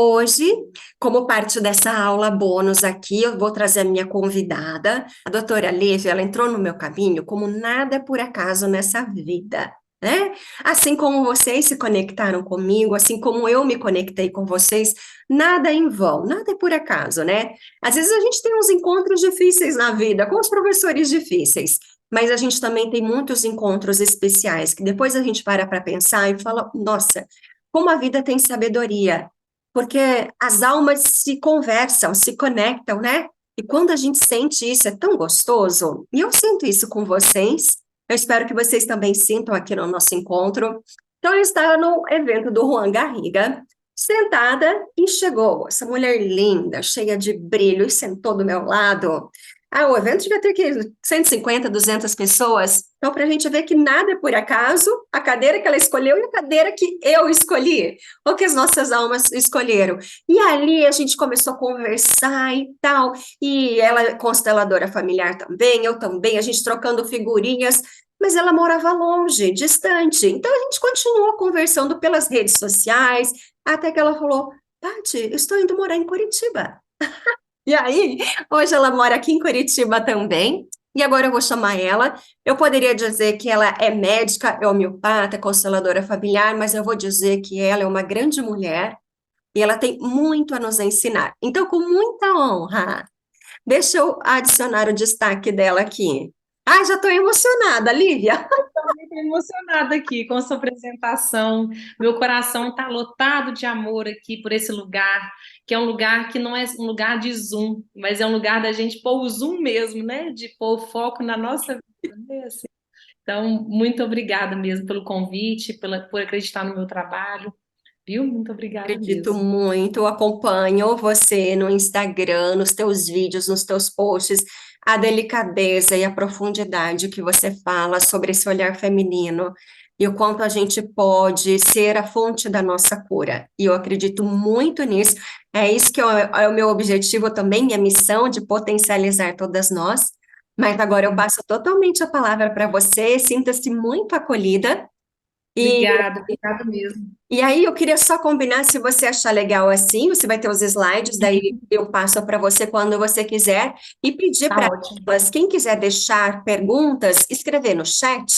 Hoje, como parte dessa aula bônus aqui, eu vou trazer a minha convidada, a doutora Lívia. Ela entrou no meu caminho como nada é por acaso nessa vida, né? Assim como vocês se conectaram comigo, assim como eu me conectei com vocês, nada é em vão, nada é por acaso, né? Às vezes a gente tem uns encontros difíceis na vida, com os professores difíceis, mas a gente também tem muitos encontros especiais, que depois a gente para pensar e fala, nossa, como a vida tem sabedoria, porque as almas se conversam, se conectam, né? E quando a gente sente isso, é tão gostoso. E eu sinto isso com vocês. Eu espero que vocês também sintam aqui no nosso encontro. Então, eu estava no evento do Juan Garriga, sentada, e chegou essa mulher linda, cheia de brilho, e sentou do meu lado. O evento devia ter que 150, 200 pessoas. Então, para a gente ver que nada é por acaso, a cadeira que ela escolheu e a cadeira que eu escolhi, ou que as nossas almas escolheram. E ali a gente começou a conversar e tal, e ela é consteladora familiar também, eu também, a gente trocando figurinhas, mas ela morava longe, distante. Então, a gente continuou conversando pelas redes sociais, até que ela falou, Tati, eu estou indo morar em Curitiba. E aí, hoje ela mora aqui em Curitiba também. E agora eu vou chamar ela. Eu poderia dizer que ela é médica, é homeopata, é consteladora familiar, mas eu vou dizer que ela é uma grande mulher e ela tem muito a nos ensinar. Então, com muita honra, deixa eu adicionar o destaque dela aqui. Ai, já estou emocionada, Lívia. Estou emocionada aqui com a sua apresentação. Meu coração está lotado de amor aqui por esse lugar, que é um lugar que não é um lugar de Zoom, mas é um lugar da gente pôr o Zoom mesmo, né? De pôr o foco na nossa vida, né? Assim. Então, muito obrigada mesmo pelo convite, por acreditar no meu trabalho, viu? Muito obrigada Acredito mesmo. muito, eu acompanho você no Instagram, nos teus vídeos, nos teus posts, a delicadeza e a profundidade que você fala sobre esse olhar feminino e o quanto a gente pode ser a fonte da nossa cura. E eu acredito muito nisso. É isso que é o meu objetivo também, minha missão de potencializar todas nós. Mas agora eu passo totalmente a palavra para você. Sinta-se muito acolhida. E Obrigada, obrigada mesmo. e aí, eu queria só combinar, se você achar legal assim, você vai ter os slides, daí eu passo para você quando você quiser, e pedir Tá para ótimo. elas, quem quiser deixar perguntas, escrever no chat,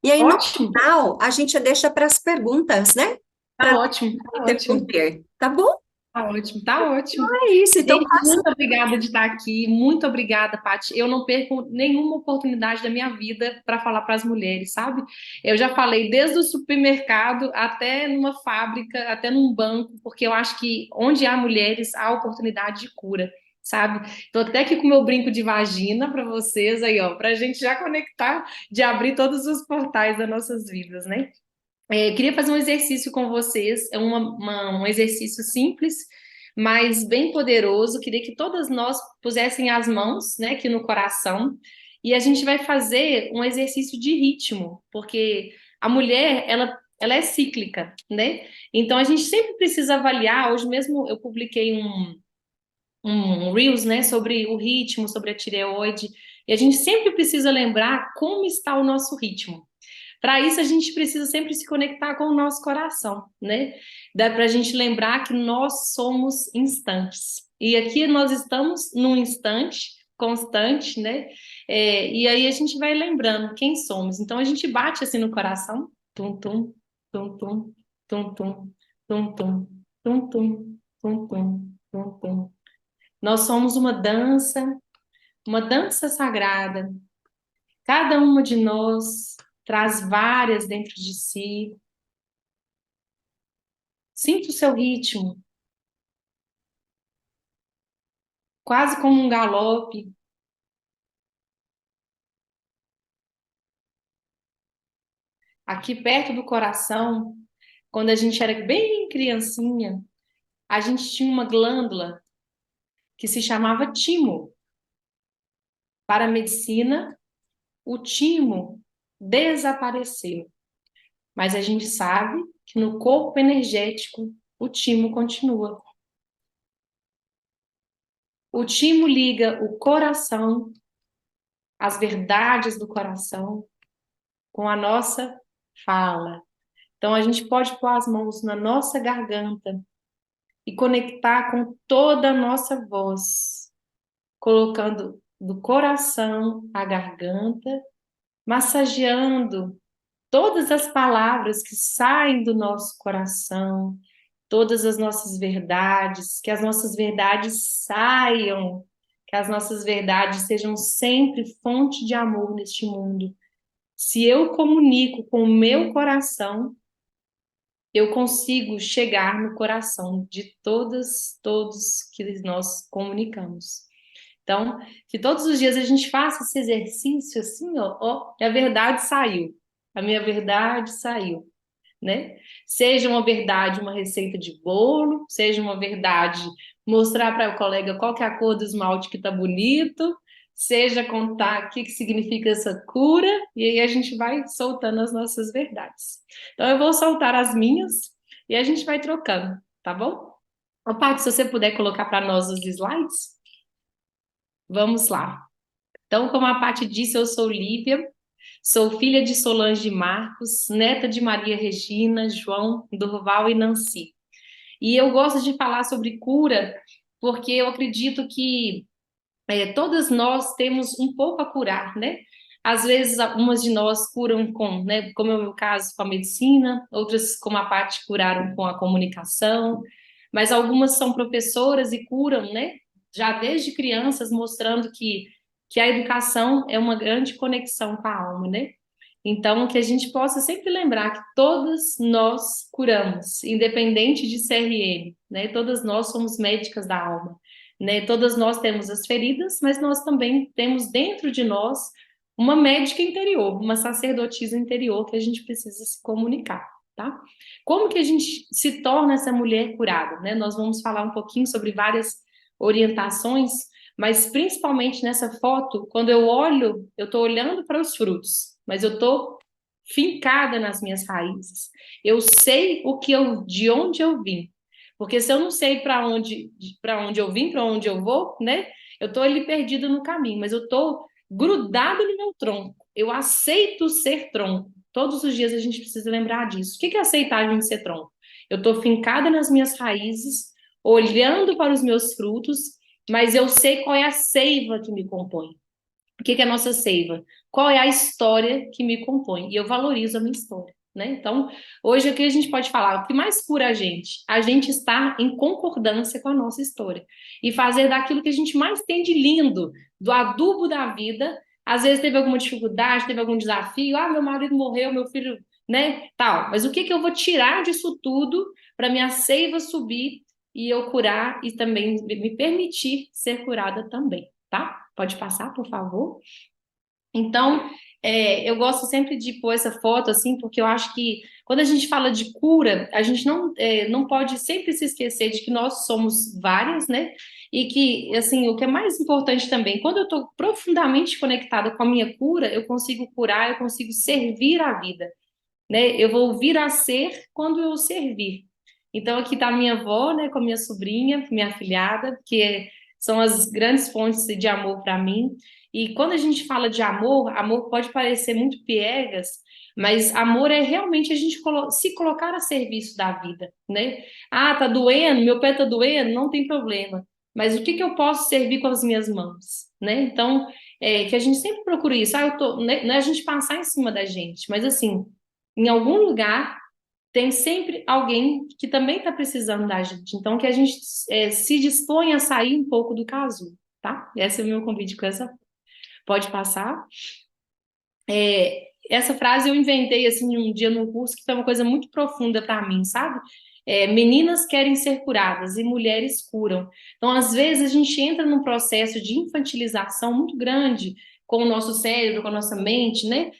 e aí no Ótimo, final a gente deixa para as perguntas, né? Para tá não ótimo, tá ótimo. interromper, tá bom? Tá ótimo, tá ótimo. É isso, então Gente, muito obrigada de estar aqui. Muito obrigada, Paty. Eu não perco nenhuma oportunidade da minha vida para falar para as mulheres, sabe? Eu já falei desde o supermercado até numa fábrica, até num banco, porque eu acho que onde há mulheres há oportunidade de cura, sabe? Tô até aqui com o meu brinco de vagina para vocês aí, ó, para a gente já conectar, de abrir todos os portais das nossas vidas, né? Queria fazer um exercício com vocês, é um exercício simples, mas bem poderoso. Queria que todas nós pusessem as mãos, né, aqui no coração, e a gente vai fazer um exercício de ritmo, porque a mulher, ela é cíclica, né? Então a gente sempre precisa avaliar. Hoje mesmo eu publiquei um Reels, né, sobre o ritmo, sobre a tireoide, e a gente sempre precisa lembrar como está o nosso ritmo. Para isso, a gente precisa sempre se conectar com o nosso coração, né? Dá para a gente lembrar que nós somos instantes. E aqui nós estamos num instante constante, né? E aí a gente vai lembrando quem somos. Então a gente bate assim no coração, tum tum, tum tum, tum tum, tum tum, tum tum, tum tum, tum tum. Nós somos uma dança sagrada. Cada uma de nós traz várias dentro de si. Sinta o seu ritmo, quase como um galope. Aqui perto do coração, quando a gente era bem criancinha, a gente tinha uma glândula que se chamava timo. Para a medicina, o timo desapareceu, mas a gente sabe que no corpo energético o timo continua. O timo liga o coração, as verdades do coração, com a nossa fala. Então, a gente pode pôr as mãos na nossa garganta e conectar com toda a nossa voz, colocando do coração à garganta, massageando todas as palavras que saem do nosso coração, todas as nossas verdades, que as nossas verdades saiam, que as nossas verdades sejam sempre fonte de amor neste mundo. Se eu comunico com o meu coração, eu consigo chegar no coração de todos que nós comunicamos. Então, que todos os dias a gente faça esse exercício assim, ó, e a verdade saiu. A minha verdade saiu, né? Seja uma verdade, uma receita de bolo, seja uma verdade, mostrar para o colega qual que é a cor do esmalte que tá bonito, seja contar o que significa essa cura, e aí a gente vai soltando as nossas verdades. Então, eu vou soltar as minhas e a gente vai trocando, tá bom? Ô, Paty, se você puder colocar para nós os slides, vamos lá. Então, como a Paty disse, eu sou Lívia, sou filha de Solange e Marcos, neta de Maria Regina, João, Durval e Nancy. E eu gosto de falar sobre cura porque eu acredito que todas nós temos um pouco a curar, né? Às vezes, algumas de nós curam com, né, como é o meu caso, com a medicina, outras, como a Paty, curaram com a comunicação, mas algumas são professoras e curam, né? Já desde crianças, mostrando que a educação é uma grande conexão com a alma, né? Então, que a gente possa sempre lembrar que todas nós curamos, independente de CRM, né? Todas nós somos médicas da alma, né? Todas nós temos as feridas, mas nós também temos dentro de nós uma médica interior, uma sacerdotisa interior que a gente precisa se comunicar, tá? Como que a gente se torna essa mulher curada, né? Nós vamos falar um pouquinho sobre várias orientações, mas principalmente nessa foto, quando eu olho, eu estou olhando para os frutos, mas eu estou fincada nas minhas raízes. Eu sei de onde eu vim, porque se eu não sei para onde eu vim, para onde eu vou, né? Eu estou ali perdida no caminho, mas eu estou grudado no meu tronco. Eu aceito ser tronco. Todos os dias a gente precisa lembrar disso. O que é aceitar a gente ser tronco? Eu estou fincada nas minhas raízes, olhando para os meus frutos, mas eu sei qual é a seiva que me compõe. O que é a nossa seiva? Qual é a história que me compõe? E eu valorizo a minha história, né? Então, hoje aqui a gente pode falar, o que mais cura a gente está em concordância com a nossa história e fazer daquilo que a gente mais tem de lindo, do adubo da vida. Às vezes teve alguma dificuldade, teve algum desafio, meu marido morreu, meu filho, né, tal. Mas o que eu vou tirar disso tudo para minha seiva subir e eu curar e também me permitir ser curada também, tá? Pode passar, por favor? Então, eu gosto sempre de pôr essa foto assim, porque eu acho que quando a gente fala de cura, a gente não pode sempre se esquecer de que nós somos várias, né? E que, assim, o que é mais importante também, quando eu estou profundamente conectada com a minha cura, eu consigo curar, eu consigo servir a vida, né? Eu vou vir a ser quando eu servir. Então, aqui está a minha avó, né, com a minha sobrinha, minha afilhada, são as grandes fontes de amor para mim. E quando a gente fala de amor, amor pode parecer muito piegas, mas amor é realmente a gente se colocar a serviço da vida, né? Ah, tá doendo, meu pé tá doendo, não tem problema. Mas o que eu posso servir com as minhas mãos, né? Então, que a gente sempre procure isso. Não é a gente passar em cima da gente, mas assim, em algum lugar tem sempre alguém que também está precisando da gente. Então, que a gente se dispõe a sair um pouco do casulo, tá? Esse é o meu convite com essa. Pode passar. Essa frase eu inventei assim um dia no curso que foi uma coisa muito profunda para mim, sabe? Meninas querem ser curadas e mulheres curam. Então, às vezes, a gente entra num processo de infantilização muito grande com o nosso cérebro, com a nossa mente, né?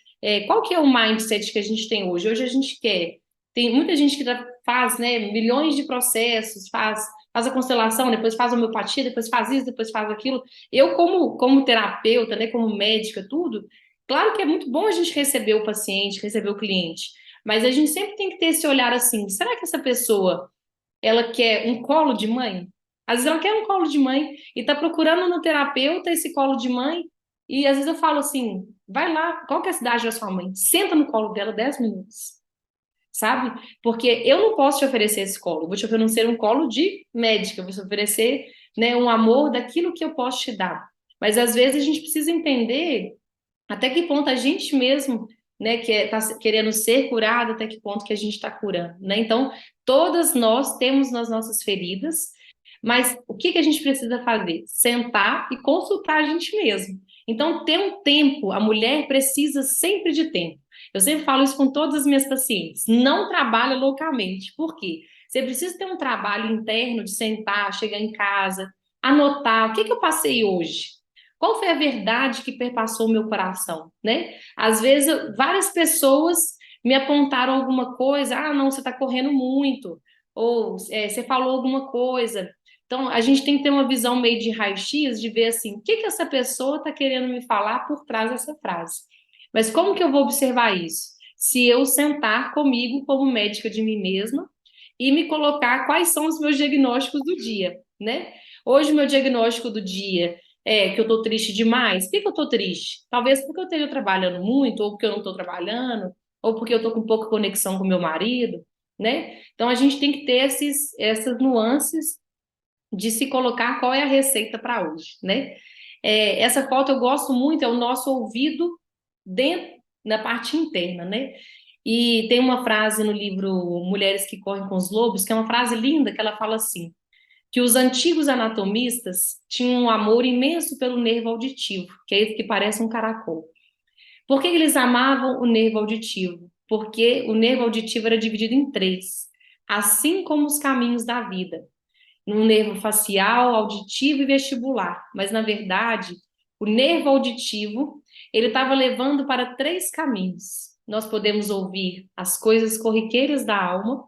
Qual que é o mindset que a gente tem hoje? Hoje a gente quer. Tem muita gente que faz, né, milhões de processos, faz a constelação, depois faz a homeopatia, depois faz isso, depois faz aquilo. Eu, como terapeuta, né, como médica, tudo, claro que é muito bom a gente receber o paciente, receber o cliente, mas a gente sempre tem que ter esse olhar assim, será que essa pessoa, ela quer um colo de mãe? Às vezes ela quer um colo de mãe e está procurando no terapeuta esse colo de mãe, e às vezes eu falo assim, vai lá, qual que é a cidade da sua mãe? Senta no colo dela 10 minutos. sabe? Porque eu não posso te oferecer esse colo, eu vou te oferecer um colo de médica, eu vou te oferecer, né, um amor daquilo que eu posso te dar. Mas às vezes a gente precisa entender até que ponto a gente mesmo, né, que está querendo ser curado, até que ponto que a gente está curando, né? Então, todas nós temos nas nossas feridas, mas o que que a gente precisa fazer? Sentar e consultar a gente mesmo. Então, ter um tempo, a mulher precisa sempre de tempo. Eu sempre falo isso com todas as minhas pacientes. Não trabalha loucamente. Por quê? Você precisa ter um trabalho interno de sentar, chegar em casa, anotar o que que eu passei hoje. Qual foi a verdade que perpassou o meu coração, né? Às vezes, várias pessoas me apontaram alguma coisa, ah, não, você está correndo muito, ou você falou alguma coisa. Então, a gente tem que ter uma visão meio de raio-x, de ver assim, o que que essa pessoa está querendo me falar por trás dessa frase. Mas como que eu vou observar isso? Se eu sentar comigo como médica de mim mesma e me colocar quais são os meus diagnósticos do dia, né? Hoje, o meu diagnóstico do dia é que eu tô triste demais. Por que que eu tô triste? Talvez porque eu esteja trabalhando muito, ou porque eu não estou trabalhando, ou porque eu tô com pouca conexão com meu marido, né? Então, a gente tem que ter essas nuances de se colocar qual é a receita para hoje, né? Essa foto eu gosto muito, é o nosso ouvido dentro da parte interna, né? E tem uma frase no livro Mulheres que Correm com os Lobos, que é uma frase linda, que ela fala assim, que os antigos anatomistas tinham um amor imenso pelo nervo auditivo, que é esse que parece um caracol. Por que eles amavam o nervo auditivo? Porque o nervo auditivo era dividido em três, assim como os caminhos da vida, no nervo facial, auditivo e vestibular. Mas, na verdade, o nervo auditivo, ele estava levando para três caminhos. Nós podemos ouvir as coisas corriqueiras da alma,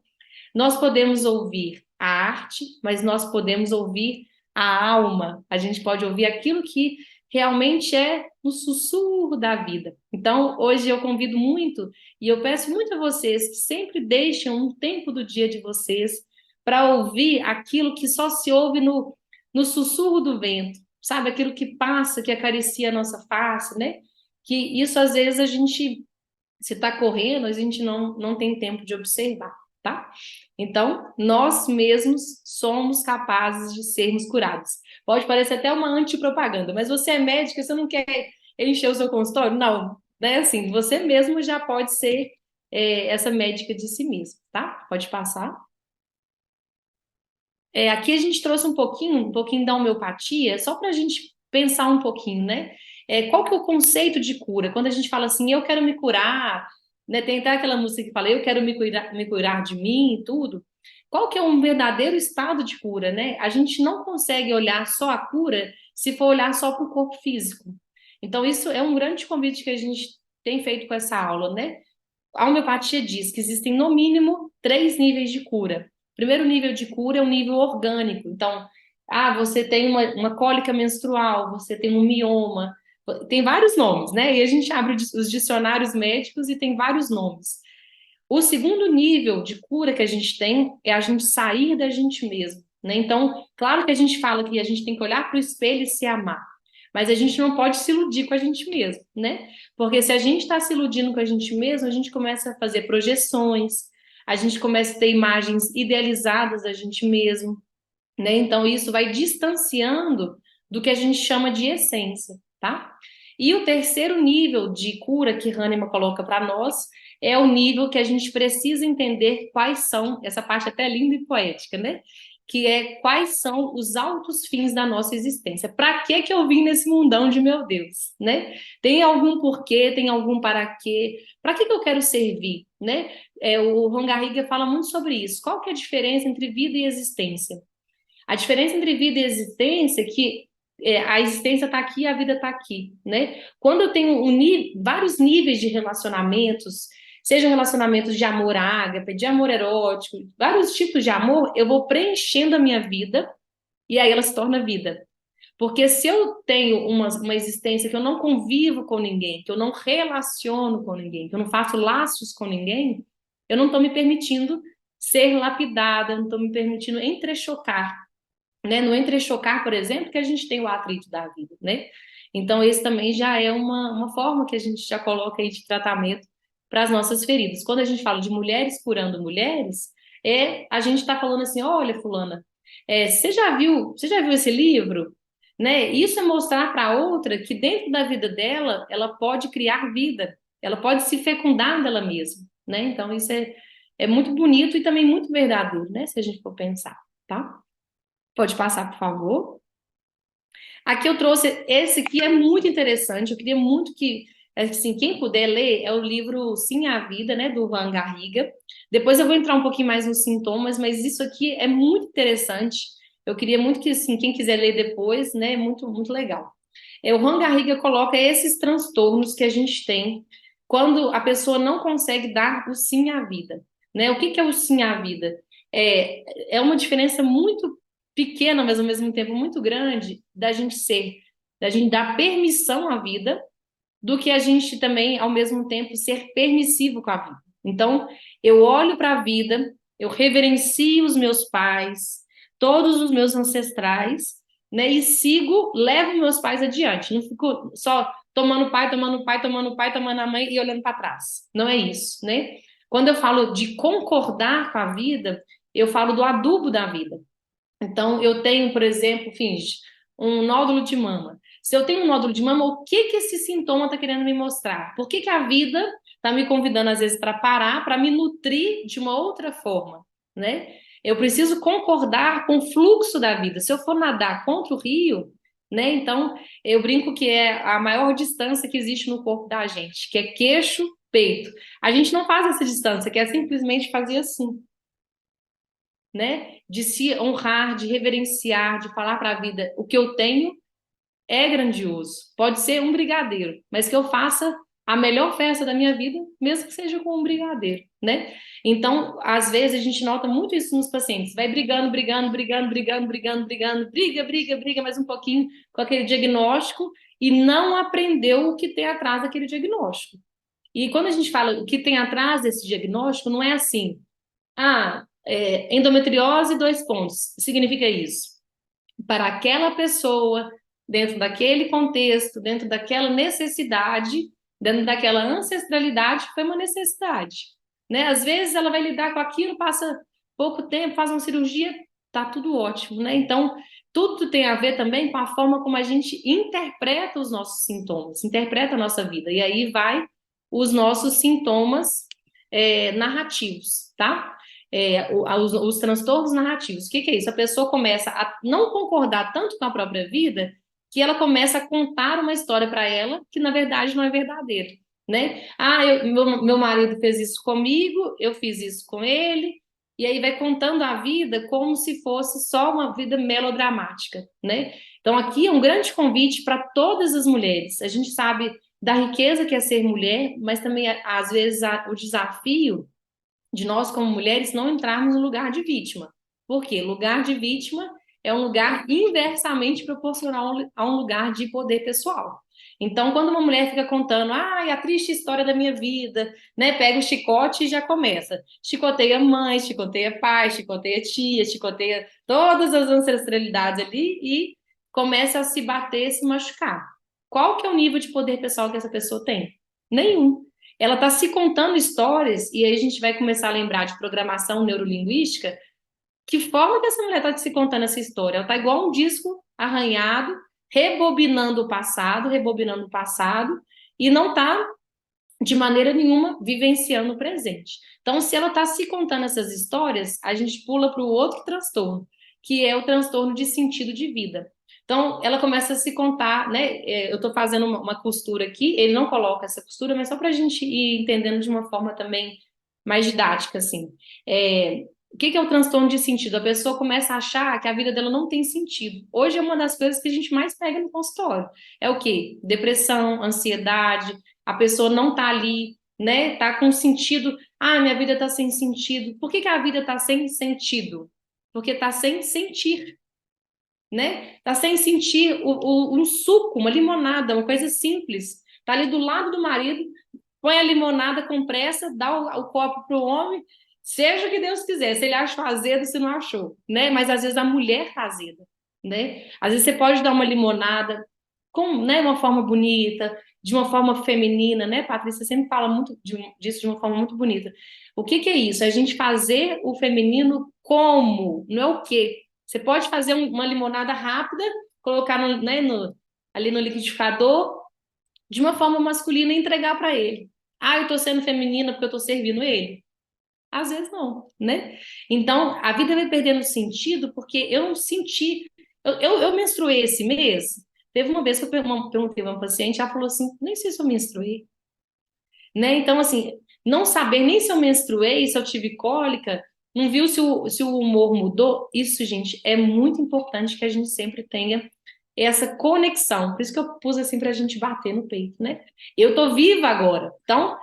nós podemos ouvir a arte, mas nós podemos ouvir a alma. A gente pode ouvir aquilo que realmente é o sussurro da vida. Então, hoje eu convido muito e eu peço muito a vocês que sempre deixem um tempo do dia de vocês para ouvir aquilo que só se ouve no sussurro do vento, sabe? Aquilo que passa, que acaricia a nossa face, né? Que isso às vezes a gente, se está correndo, a gente não tem tempo de observar, tá? Então, nós mesmos somos capazes de sermos curados. Pode parecer até uma antipropaganda, mas você é médica, você não quer encher o seu consultório? Não, né? Assim, você mesmo já pode ser essa médica de si mesmo, tá? Pode passar. Aqui a gente trouxe um pouquinho da homeopatia, só para a gente pensar um pouquinho, né? Qual que é o conceito de cura? Quando a gente fala assim, eu quero me curar, né? Tem até aquela música que fala, eu quero me curar de mim e tudo. Qual que é um verdadeiro estado de cura, né? A gente não consegue olhar só a cura se for olhar só para o corpo físico. Então, isso é um grande convite que a gente tem feito com essa aula, né? A homeopatia diz que existem, no mínimo, três níveis de cura. O primeiro nível de cura é o nível orgânico. Então, você tem uma cólica menstrual, você tem um mioma, tem vários nomes, né? E a gente abre os dicionários médicos e tem vários nomes. O segundo nível de cura que a gente tem é a gente sair da gente mesmo, né? Então, claro que a gente fala que a gente tem que olhar para o espelho e se amar, mas a gente não pode se iludir com a gente mesmo, né? Porque se a gente está se iludindo com a gente mesmo, a gente começa a fazer projeções, a gente começa a ter imagens idealizadas da gente mesmo, né? Então, isso vai distanciando do que a gente chama de essência, tá? E o terceiro nível de cura que Hahnemann coloca para nós é o nível que a gente precisa entender quais são, essa parte até linda e poética, né? Que é quais são os altos fins da nossa existência. Para que eu vim nesse mundão de meu Deus, né? Tem algum porquê, tem algum para quê? Para que eu quero servir, né? O Ron Garriga fala muito sobre isso. Qual que é a diferença entre vida e existência? A diferença entre vida e existência é que a existência está aqui e a vida está aqui, né? Quando eu tenho vários níveis de relacionamentos, seja relacionamentos de amor ágape, de amor erótico, vários tipos de amor, eu vou preenchendo a minha vida e aí ela se torna vida. Porque se eu tenho uma existência que eu não convivo com ninguém, que eu não relaciono com ninguém, que eu não faço laços com ninguém, eu não estou me permitindo ser lapidada, não estou me permitindo entrechocar, né? No entrechocar, por exemplo, que a gente tem o atrito da vida, né? Então, esse também já é uma forma que a gente já coloca aí de tratamento para as nossas feridas. Quando a gente fala de mulheres curando mulheres, a gente está falando assim, olha, fulana, você já viu esse livro? Né? Isso é mostrar para a outra que dentro da vida dela, ela pode criar vida, ela pode se fecundar dela mesma, né? Então isso é muito bonito e também muito verdadeiro, né? Se a gente for pensar, tá? Pode passar, por favor. Aqui eu trouxe, esse aqui é muito interessante, eu queria muito que, assim, quem puder ler, é o livro Sim à Vida, né, do Van Garriga. Depois eu vou entrar um pouquinho mais nos sintomas, mas isso aqui é muito interessante. Eu queria muito que, assim, quem quiser ler depois, né, é muito, muito legal. O Van Garriga coloca esses transtornos que a gente tem quando a pessoa não consegue dar o sim à vida, né? O que que é o sim à vida? É uma diferença muito pequena, mas ao mesmo tempo muito grande, da gente dar permissão à vida, do que a gente também, ao mesmo tempo, ser permissivo com a vida. Então, eu olho para a vida, eu reverencio os meus pais, todos os meus ancestrais, né, e levo meus pais adiante. Não fico só tomando pai, tomando pai, tomando pai, tomando a mãe e olhando para trás. Não é isso, né? Quando eu falo de concordar com a vida, eu falo do adubo da vida. Então, eu tenho, por exemplo, um nódulo de mama. Se eu tenho um nódulo de mama, o que que esse sintoma está querendo me mostrar? Por que que a vida está me convidando, às vezes, para parar, para me nutrir de uma outra forma, né? Eu preciso concordar com o fluxo da vida. Se eu for nadar contra o rio, né? Então, eu brinco que é a maior distância que existe no corpo da gente, que é queixo, peito. A gente não faz essa distância, que é simplesmente fazer assim, né? De se honrar, de reverenciar, de falar para a vida: o que eu tenho é grandioso. Pode ser um brigadeiro, mas que eu faça a melhor festa da minha vida, mesmo que seja com um brigadeiro, né? Então, às vezes a gente nota muito isso nos pacientes. Vai brigando, brigando, brigando, brigando, brigando, brigando, briga, briga, briga mais um pouquinho com aquele diagnóstico e não aprendeu o que tem atrás daquele diagnóstico. E quando a gente fala o que tem atrás desse diagnóstico, não é assim: endometriose, dois pontos. Significa isso. Para aquela pessoa, dentro daquele contexto, dentro daquela necessidade, dentro daquela ancestralidade, foi uma necessidade, né? Às vezes ela vai lidar com aquilo, passa pouco tempo, faz uma cirurgia, tá tudo ótimo, né? Então, tudo tem a ver também com a forma como a gente interpreta os nossos sintomas, interpreta a nossa vida. E aí vai os nossos sintomas narrativos, tá? Os transtornos narrativos. O que que é isso? A pessoa começa a não concordar tanto com a própria vida que ela começa a contar uma história para ela que, na verdade, não é verdadeira, né? Meu marido fez isso comigo, eu fiz isso com ele, e aí vai contando a vida como se fosse só uma vida melodramática, né? Então, aqui é um grande convite para todas as mulheres. A gente sabe da riqueza que é ser mulher, mas também, às vezes, o desafio de nós, como mulheres, não entrarmos no lugar de vítima. Por quê? Lugar de vítima é um lugar inversamente proporcional a um lugar de poder pessoal. Então, quando uma mulher fica contando, a triste história da minha vida, né? Pega o chicote e já começa. Chicoteia mãe, chicoteia pai, chicoteia tia, chicoteia todas as ancestralidades ali e começa a se bater, se machucar. Qual que é o nível de poder pessoal que essa pessoa tem? Nenhum. Ela está se contando histórias, e aí a gente vai começar a lembrar de programação neurolinguística. Que forma que essa mulher está se contando essa história? Ela está igual um disco arranhado, rebobinando o passado, e não está, de maneira nenhuma, vivenciando o presente. Então, se ela está se contando essas histórias, a gente pula para o outro transtorno, que é o transtorno de sentido de vida. Então, ela começa a se contar, né? Eu estou fazendo uma costura aqui, ele não coloca essa costura, mas só para a gente ir entendendo de uma forma também mais didática, assim. O que é o transtorno de sentido? A pessoa começa a achar que a vida dela não tem sentido. Hoje é uma das coisas que a gente mais pega no consultório. É o quê? Depressão, ansiedade, a pessoa não está ali, né? Tá com sentido. Minha vida está sem sentido. Por que a vida está sem sentido? Porque está sem sentir, né? Tá sem sentir um suco, uma limonada, uma coisa simples. Tá ali do lado do marido, põe a limonada com pressa, dá o copo pro homem, seja o que Deus quiser. Se ele acha azedo, se não achou, né? Mas às vezes a mulher tá azeda, né? Às vezes você pode dar uma limonada com, né, uma forma bonita, de uma forma feminina, né, Patrícia? Você sempre fala muito disso de uma forma muito bonita. O que que é isso? É a gente fazer o feminino como, não é o quê. Você pode fazer uma limonada rápida, colocar ali no liquidificador, de uma forma masculina e entregar para ele. Ah, eu tô sendo feminina porque eu tô servindo ele. Às vezes não, né? Então, a vida vai perdendo sentido porque eu não senti. Eu menstruei esse mês. Teve uma vez que eu perguntei a uma paciente, ela falou assim: nem sei se eu menstruei, né? Então, assim, não saber nem se eu menstruei, se eu tive cólica, não viu se o humor mudou. Isso, gente, é muito importante que a gente sempre tenha essa conexão. Por isso que eu pus assim para a gente bater no peito, né? Eu tô viva agora. Então,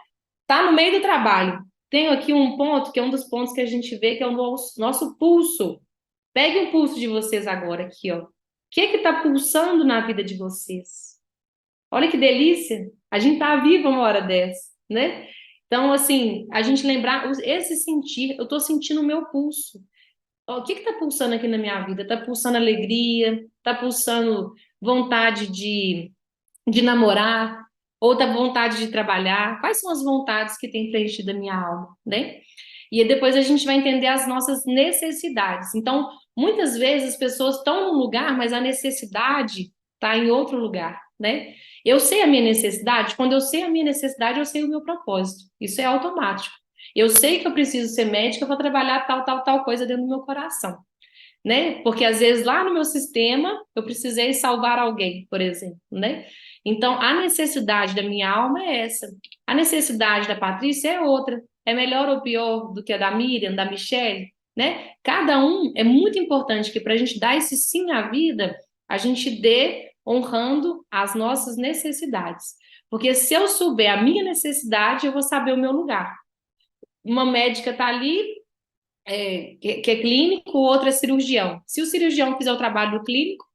tá no meio do trabalho. Tenho aqui um ponto que é um dos pontos que a gente vê que é o nosso pulso. Pegue o pulso de vocês agora aqui, ó. O que é que tá pulsando na vida de vocês? Olha que delícia. A gente tá viva uma hora dessa, né? Então, assim, a gente lembrar esse sentir, eu tô sentindo o meu pulso. Ó, o que que tá pulsando aqui na minha vida? Tá pulsando alegria, tá pulsando vontade de namorar, outra vontade de trabalhar. Quais são as vontades que têm preenchido a minha alma, né? E aí depois a gente vai entender as nossas necessidades. Então, muitas vezes as pessoas estão num lugar, mas a necessidade está em outro lugar, né? Eu sei a minha necessidade, quando eu sei a minha necessidade, eu sei o meu propósito. Isso é automático. Eu sei que eu preciso ser médica para trabalhar tal coisa dentro do meu coração, né? Porque às vezes lá no meu sistema eu precisei salvar alguém, por exemplo, né? Então a necessidade da minha alma é essa. A necessidade da Patrícia é outra. É melhor ou pior do que a da Miriam, da Michelle, né? Cada um é muito importante que para a gente dar esse sim à vida, a gente dê honrando as nossas necessidades. Porque se eu souber a minha necessidade, eu vou saber o meu lugar. Uma médica está ali, que é clínico, o outro é cirurgião. Se o cirurgião fizer o trabalho do clínico,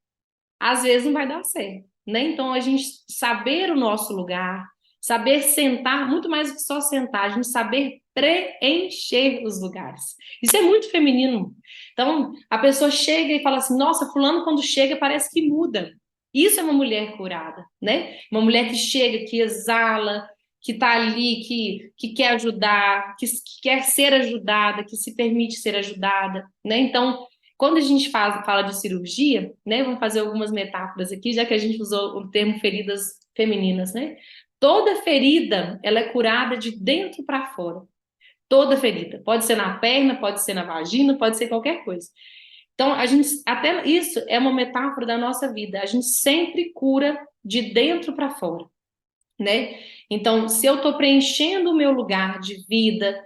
às vezes não vai dar certo, né? Então, a gente saber o nosso lugar, saber sentar, muito mais do que só sentar, a gente saber preencher os lugares. Isso é muito feminino. Então, a pessoa chega e fala assim: nossa, fulano quando chega parece que muda. Isso é uma mulher curada, né? Uma mulher que chega, que exala, que está ali, que quer ajudar, que quer ser ajudada, que se permite ser ajudada, né? Então, quando a gente fala de cirurgia, né, vamos fazer algumas metáforas aqui, já que a gente usou o termo feridas femininas, né? Toda ferida, ela é curada de dentro para fora. Toda ferida. Pode ser na perna, pode ser na vagina, pode ser qualquer coisa. Então, a gente, até isso é uma metáfora da nossa vida. A gente sempre cura de dentro para fora, né? Então, se eu estou preenchendo o meu lugar de vida,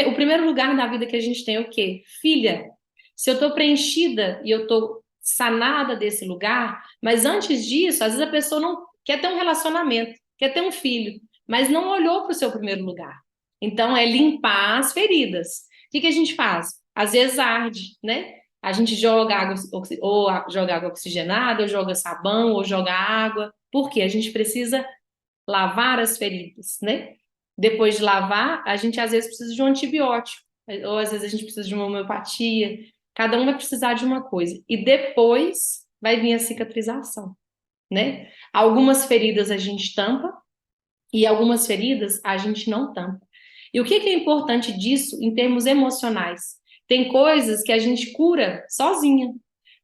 o primeiro lugar da vida que a gente tem é o quê? Filha. Se eu estou preenchida e eu estou sanada desse lugar, mas antes disso, às vezes a pessoa não quer ter um relacionamento, quer ter um filho, mas não olhou para o seu primeiro lugar. Então, é limpar as feridas. O que que a gente faz? Às vezes arde, né? A gente joga água, ou joga água oxigenada, ou joga sabão, ou joga água. Por quê? A gente precisa lavar as feridas, né? Depois de lavar, a gente às vezes precisa de um antibiótico, ou às vezes a gente precisa de uma homeopatia. Cada um vai precisar de uma coisa. E depois vai vir a cicatrização, né? Algumas feridas a gente tampa e algumas feridas a gente não tampa. E o que é importante disso em termos emocionais? Tem coisas que a gente cura sozinha,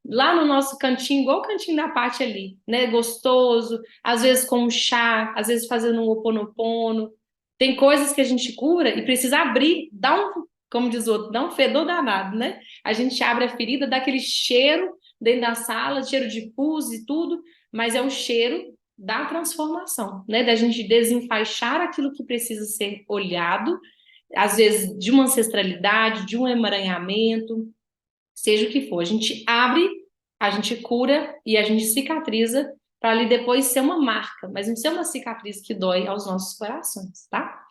lá no nosso cantinho, igual o cantinho da Paty ali, né? Gostoso, às vezes com um chá, às vezes fazendo um oponopono. Tem coisas que a gente cura e precisa abrir, dá um, como diz o outro, dá um fedor danado, né? A gente abre a ferida, dá aquele cheiro dentro da sala, cheiro de pus e tudo, mas é o cheiro da transformação, né? Da gente desenfaixar aquilo que precisa ser olhado, às vezes de uma ancestralidade, de um emaranhamento, seja o que for. A gente abre, a gente cura e a gente cicatriza para ali depois ser uma marca, mas não ser uma cicatriz que dói aos nossos corações, tá?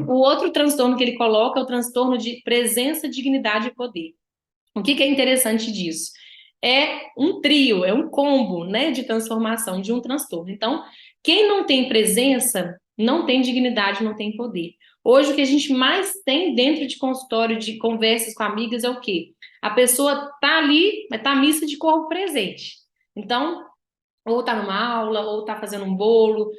O outro transtorno que ele coloca é o transtorno de presença, dignidade e poder. O que é interessante disso? É um trio, é um combo, né, de transformação de um transtorno. Então, quem não tem presença, não tem dignidade, não tem poder. Hoje, o que a gente mais tem dentro de consultório, de conversas com amigas, é o quê? A pessoa tá ali, mas tá missa de corpo presente. Então, ou tá numa aula, ou tá fazendo um bolo,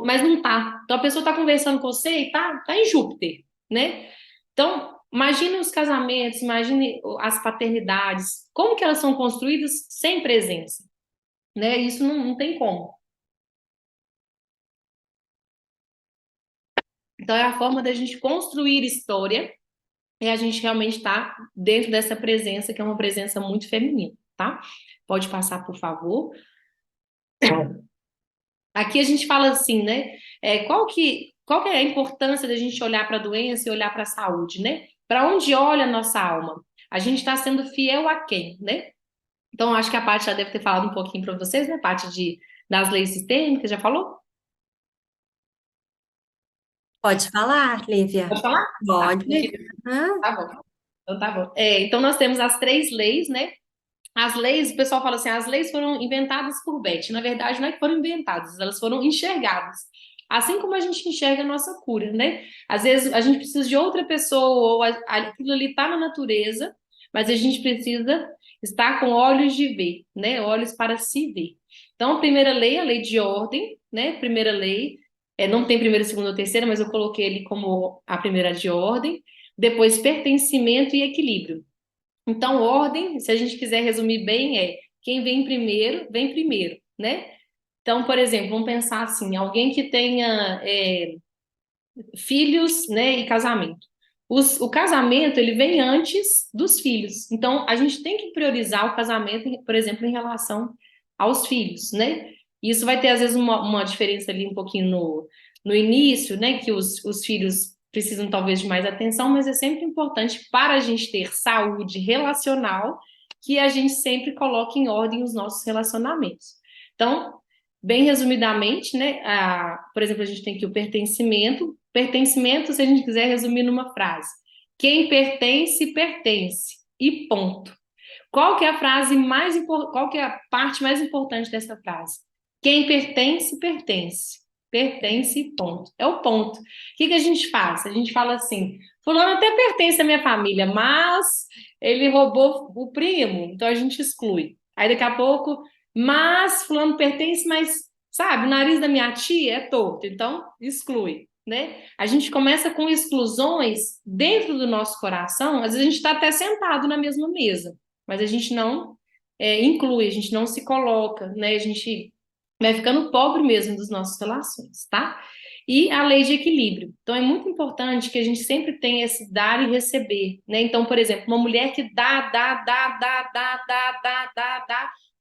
mas não tá. Então a pessoa tá conversando com você e tá em Júpiter, né? Então, imagine os casamentos, imagine as paternidades, como que elas são construídas sem presença, né? Isso não tem como. Então, é a forma da gente construir história e a gente realmente está dentro dessa presença, que é uma presença muito feminina, tá? Pode passar, por favor. Aqui a gente fala assim, né? Qual que é a importância da gente olhar para a doença e olhar para a saúde, né? Para onde olha a nossa alma? A gente está sendo fiel a quem, né? Então, acho que a Paty já deve ter falado um pouquinho para vocês, né, Paty, das leis sistêmicas, já falou? Pode falar, Lívia? Pode falar? Tá, não Pode. queria. Ah, Tá bom. Então, tá bom. Então, nós temos as três leis, né? As leis, o pessoal fala assim, as leis foram inventadas por Beth. Na verdade, não é que foram inventadas, elas foram enxergadas. Assim como a gente enxerga a nossa cura, né? Às vezes a gente precisa de outra pessoa, ou aquilo ali está na natureza, mas a gente precisa estar com olhos de ver, né? Olhos para se ver. Então, a primeira lei, a lei de ordem, né? Primeira lei, não tem primeira, segunda ou terceira, mas eu coloquei ele como a primeira de ordem. Depois, pertencimento e equilíbrio. Então, ordem, se a gente quiser resumir bem, quem vem primeiro, né? Então, por exemplo, vamos pensar assim, alguém que tenha filhos, né, e casamento. O casamento, ele vem antes dos filhos. Então, a gente tem que priorizar o casamento, por exemplo, em relação aos filhos, né? Isso vai ter, às vezes, uma diferença ali um pouquinho no início, né? Que os filhos precisam, talvez, de mais atenção, mas é sempre importante para a gente ter saúde relacional que a gente sempre coloque em ordem os nossos relacionamentos. Então, bem resumidamente, né? Por exemplo, a gente tem aqui o pertencimento. Pertencimento, se a gente quiser resumir numa frase: quem pertence, pertence. E ponto. Qual que é a frase mais importante? Qual que é a parte mais importante dessa frase? Quem pertence, pertence. Pertence, ponto. É o ponto. O que a gente faz? A gente fala assim: fulano até pertence à minha família, mas ele roubou o primo, então a gente exclui. Aí daqui a pouco, mas fulano pertence, mas sabe, o nariz da minha tia é torto, então exclui, né? A gente começa com exclusões dentro do nosso coração, às vezes a gente está até sentado na mesma mesa, mas a gente não inclui, a gente não se coloca, né? A gente vai ficando pobre mesmo das nossas relações, tá? E a lei de equilíbrio. Então, é muito importante que a gente sempre tenha esse dar e receber, né? Então, por exemplo, uma mulher que dá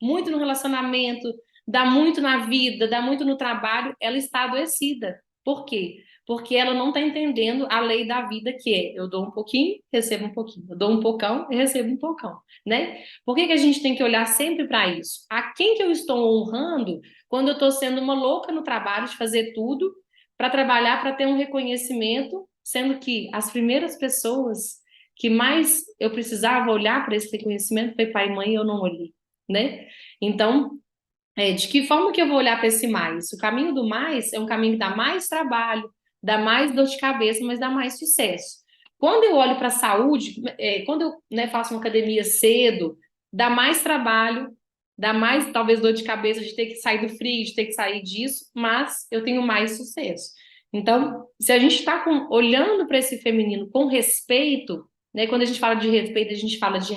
muito no relacionamento, dá muito na vida, dá muito no trabalho, ela está adoecida. Por quê? Porque ela não está entendendo a lei da vida, que é eu dou um pouquinho, recebo um pouquinho, eu dou um pocão e recebo um pocão, né? Por que a gente tem que olhar sempre para isso? A quem que eu estou honrando quando eu estou sendo uma louca no trabalho de fazer tudo para trabalhar, para ter um reconhecimento, sendo que as primeiras pessoas que mais eu precisava olhar para esse reconhecimento foi pai e mãe e eu não olhei, né? Então, de que forma que eu vou olhar para esse mais? O caminho do mais é um caminho que dá mais trabalho, dá mais dor de cabeça, mas dá mais sucesso. Quando eu olho para a saúde, quando eu, né, faço uma academia cedo, dá mais trabalho, dá mais talvez dor de cabeça de ter que sair do frio, de ter que sair disso, mas eu tenho mais sucesso. Então, se a gente está olhando para esse feminino com respeito, né, quando a gente fala de respeito, a gente fala de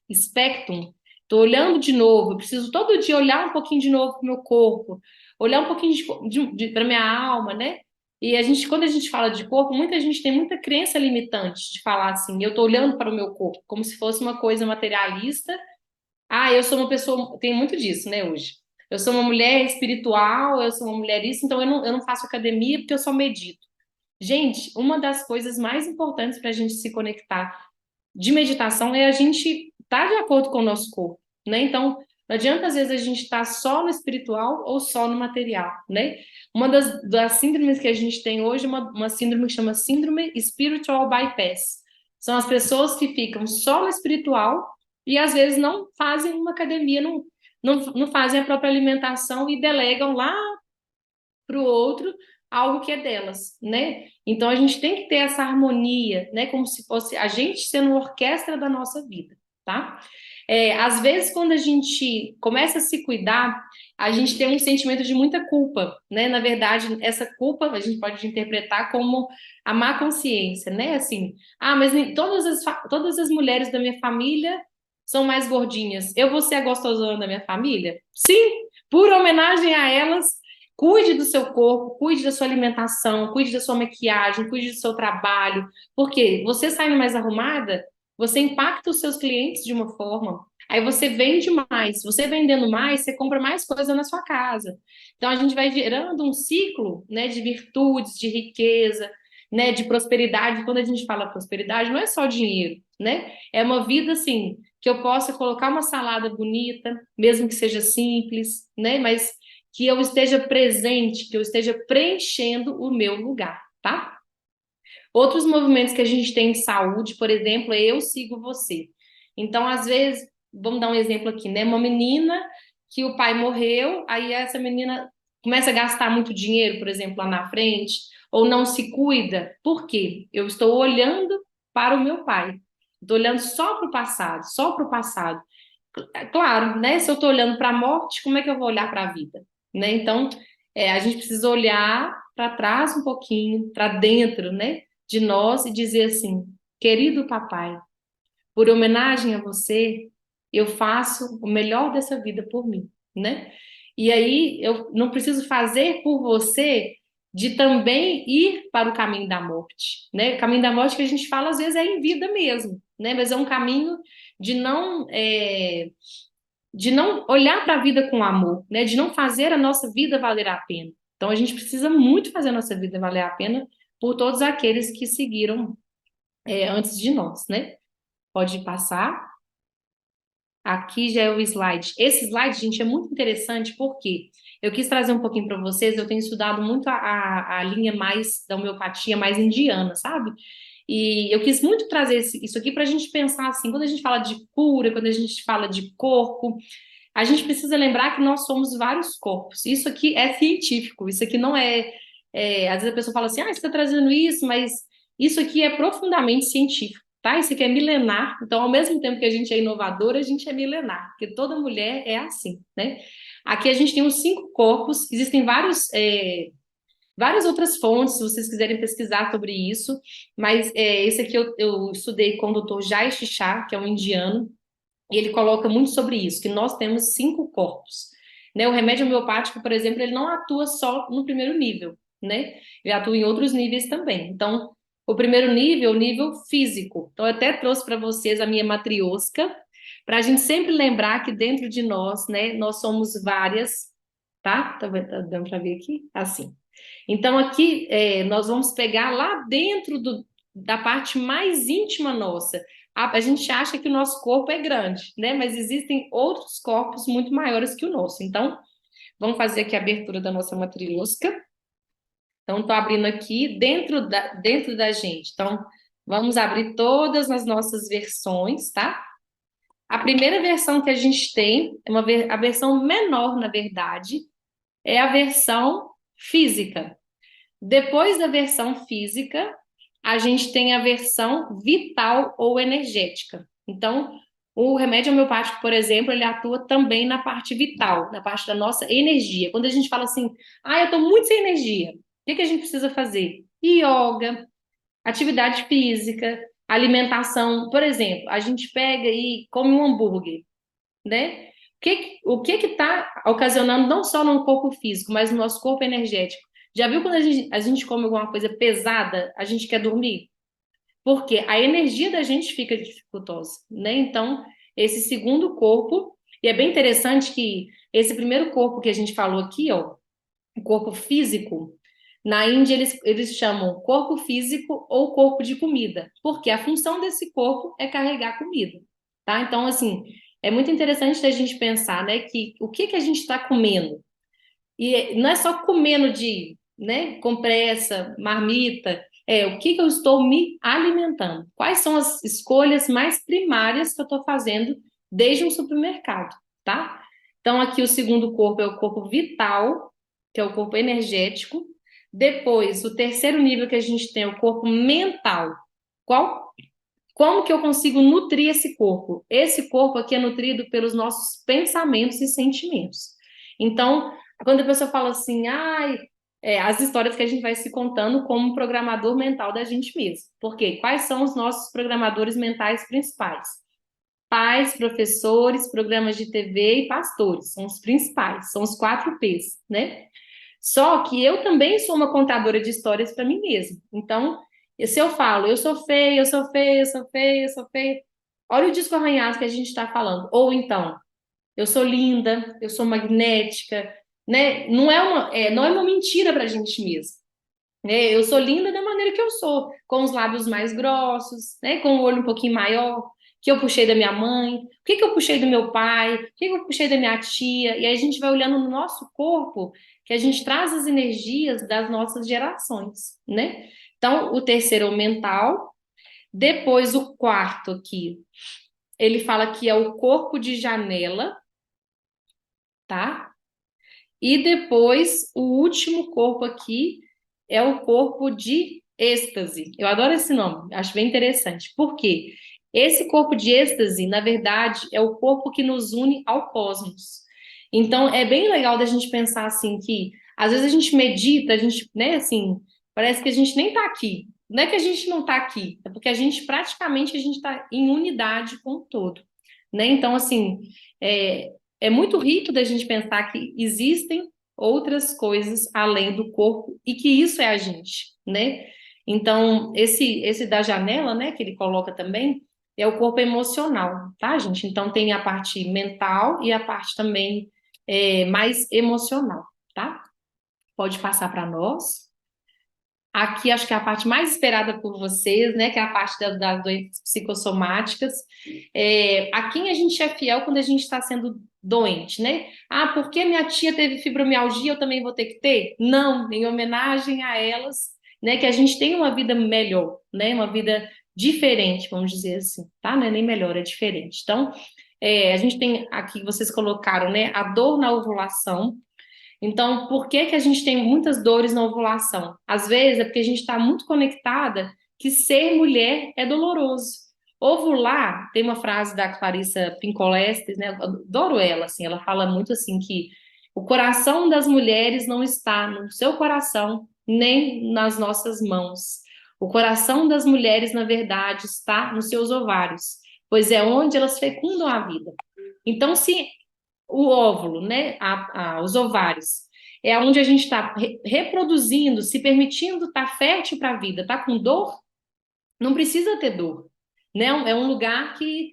respectum. Estou olhando de novo, eu preciso todo dia olhar um pouquinho de novo para o meu corpo, olhar um pouquinho para minha alma, né? E quando a gente fala de corpo, muita gente tem muita crença limitante de falar assim, eu estou olhando para o meu corpo, como se fosse uma coisa materialista. Ah, eu sou uma pessoa, tem muito disso, né, hoje. Eu sou uma mulher espiritual, eu sou uma mulher isso, então eu não faço academia porque eu só medito. Gente, uma das coisas mais importantes para a gente se conectar de meditação é a gente estar de acordo com o nosso corpo, né? Então, não adianta às vezes a gente estar só no espiritual ou só no material, né? Uma das síndromes que a gente tem hoje é uma síndrome que chama síndrome spiritual bypass. São as pessoas que ficam só no espiritual e às vezes não fazem uma academia, não fazem a própria alimentação e delegam lá para o outro algo que é delas, né? Então a gente tem que ter essa harmonia, né? Como se fosse a gente sendo uma orquestra da nossa vida, tá? Às vezes, quando a gente começa a se cuidar, a gente tem um sentimento de muita culpa, né? Na verdade, essa culpa a gente pode interpretar como a má consciência, né? Assim, mas todas as mulheres da minha família são mais gordinhas. Eu vou ser a gostosona da minha família? Sim, por homenagem a elas, cuide do seu corpo, cuide da sua alimentação, cuide da sua maquiagem, cuide do seu trabalho, porque você saindo mais arrumada, você impacta os seus clientes de uma forma, aí você vende mais. Você vendendo mais, você compra mais coisa na sua casa. Então a gente vai gerando um ciclo, né, de virtudes, de riqueza, né, de prosperidade. Quando a gente fala prosperidade, não é só dinheiro, né? É uma vida assim que eu possa colocar uma salada bonita, mesmo que seja simples, né? Mas que eu esteja presente, que eu esteja preenchendo o meu lugar, tá? Outros movimentos que a gente tem em saúde, por exemplo, é Eu Sigo Você. Então, às vezes, vamos dar um exemplo aqui, né? Uma menina que o pai morreu, aí essa menina começa a gastar muito dinheiro, por exemplo, lá na frente, ou não se cuida. Por quê? Eu estou olhando para o meu pai. Estou olhando só para o passado, só para o passado. Claro, né? Se eu estou olhando para a morte, como é que eu vou olhar para a vida? Né? Então, a gente precisa olhar para trás um pouquinho, para dentro, né, de nós e dizer assim: querido papai, por homenagem a você, eu faço o melhor dessa vida por mim, né? E aí eu não preciso fazer por você de também ir para o caminho da morte, né? O caminho da morte que a gente fala às vezes é em vida mesmo, né? Mas é um caminho de não é, de não olhar para a vida com amor, né? De não fazer a nossa vida valer a pena. Então a gente precisa muito fazer a nossa vida valer a pena por todos aqueles que seguiram antes de nós, né? Pode passar. Aqui já é o slide. Esse slide, gente, é muito interessante porque eu quis trazer um pouquinho para vocês. Eu tenho estudado muito a linha mais da homeopatia, mais indiana, sabe? E eu quis muito trazer isso aqui para a gente pensar assim, quando a gente fala de cura, quando a gente fala de corpo, a gente precisa lembrar que nós somos vários corpos. Isso aqui é científico, isso aqui não às vezes a pessoa fala assim, você está trazendo isso, mas isso aqui é profundamente científico, tá? Isso aqui é milenar, então ao mesmo tempo que a gente é inovadora, a gente é milenar, porque toda mulher é assim, né? Aqui a gente tem os 5 corpos, existem várias outras fontes, se vocês quiserem pesquisar sobre isso, mas esse aqui eu estudei com o doutor Jai Shishar, que é um indiano, e ele coloca muito sobre isso, que nós temos 5 corpos. Né? O remédio homeopático, por exemplo, ele não atua só no primeiro nível, né? Ele atua em outros níveis também. Então, o primeiro nível é o nível físico. Então, eu até trouxe para vocês a minha matriosca, para a gente sempre lembrar que dentro de nós, né, nós somos várias, tá? Tá dando para ver aqui? Assim. Então, aqui nós vamos pegar lá dentro da parte mais íntima nossa. A gente acha que o nosso corpo é grande, né? Mas existem outros corpos muito maiores que o nosso. Então, vamos fazer aqui a abertura da nossa matriosca. Então, estou abrindo aqui dentro da gente. Então, vamos abrir todas as nossas versões, tá? A primeira versão que a gente tem, a versão menor, na verdade, é a versão física. Depois da versão física, a gente tem a versão vital ou energética. Então, o remédio homeopático, por exemplo, ele atua também na parte vital, na parte da nossa energia. Quando a gente fala assim, eu estou muito sem energia, o que a gente precisa fazer? Yoga, atividade física, alimentação. Por exemplo, a gente pega e come um hambúrguer, né? O que está ocasionando não só no corpo físico, mas no nosso corpo energético? Já viu quando a gente come alguma coisa pesada, a gente quer dormir? Porque a energia da gente fica dificultosa, né? Então, esse segundo corpo, e é bem interessante que esse primeiro corpo que a gente falou aqui, ó, o corpo físico, na Índia eles chamam corpo físico ou corpo de comida, porque a função desse corpo é carregar comida, tá? Então, assim, é muito interessante a gente pensar, né, que o que a gente está comendo. E não é só comendo né, com pressa, marmita, o que eu estou me alimentando. Quais são as escolhas mais primárias que eu estou fazendo desde um supermercado, tá? Então, aqui o segundo corpo é o corpo vital, que é o corpo energético. Depois, o terceiro nível que a gente tem é o corpo mental. Qual Como que eu consigo nutrir esse corpo? Esse corpo aqui é nutrido pelos nossos pensamentos e sentimentos. Então, quando a pessoa fala assim, ai, as histórias que a gente vai se contando como programador mental da gente mesmo. Por quê? Quais são os nossos programadores mentais principais? Pais, professores, programas de TV e pastores. São os principais, são os 4 P's, né? Só que eu também sou uma contadora de histórias para mim mesma. Então, se eu falo, eu sou feia, eu sou feia, eu sou feia, eu sou feia, olha o disco arranhado que a gente está falando. Ou então, eu sou linda, eu sou magnética, né? Não é uma mentira para a gente mesmo. Né? Eu sou linda da maneira que eu sou, com os lábios mais grossos, né? Com o olho um pouquinho maior, que eu puxei da minha mãe, o que que eu puxei do meu pai, o que que eu puxei da minha tia, e aí a gente vai olhando no nosso corpo, que a gente traz as energias das nossas gerações, né? Então, o terceiro é o mental, depois o quarto aqui, ele fala que é o corpo de janela, tá? E depois, o último corpo aqui é o corpo de êxtase. Eu adoro esse nome, acho bem interessante. Por quê? Esse corpo de êxtase, na verdade, é o corpo que nos une ao cosmos. Então, é bem legal da gente pensar assim que às vezes a gente medita, a gente, né, assim, parece que a gente nem tá aqui. Não é que a gente não tá aqui, é porque a gente praticamente a gente tá em unidade com o todo, né? Então, assim, é muito rico da gente pensar que existem outras coisas além do corpo e que isso é a gente, né? Então, esse da janela, né, que ele coloca também, é o corpo emocional, tá, gente? Então, tem a parte mental e a parte também mais emocional, tá? Pode passar para nós. Aqui acho que é a parte mais esperada por vocês, né? Que é a parte das doenças psicossomáticas. A quem a gente é fiel quando a gente está sendo doente, né? Ah, porque minha tia teve fibromialgia, eu também vou ter que ter? Não, em homenagem a elas, né? Que a gente tem uma vida melhor, né? Uma vida diferente, vamos dizer assim, tá? Não é nem melhor, é diferente. Então, a gente tem aqui, vocês colocaram, né? A dor na ovulação. Então, por que que a gente tem muitas dores na ovulação? Às vezes é porque a gente está muito conectada que ser mulher é doloroso. Ovular, tem uma frase da Clarissa Pincolestes, né? Eu adoro ela, assim, ela fala muito assim que o coração das mulheres não está no seu coração, nem nas nossas mãos. O coração das mulheres, na verdade, está nos seus ovários, pois é onde elas fecundam a vida. Então, se o óvulo, né, os ovários, é onde a gente está reproduzindo, se permitindo estar fértil para a vida, tá com dor? Não precisa ter dor, né? É um lugar que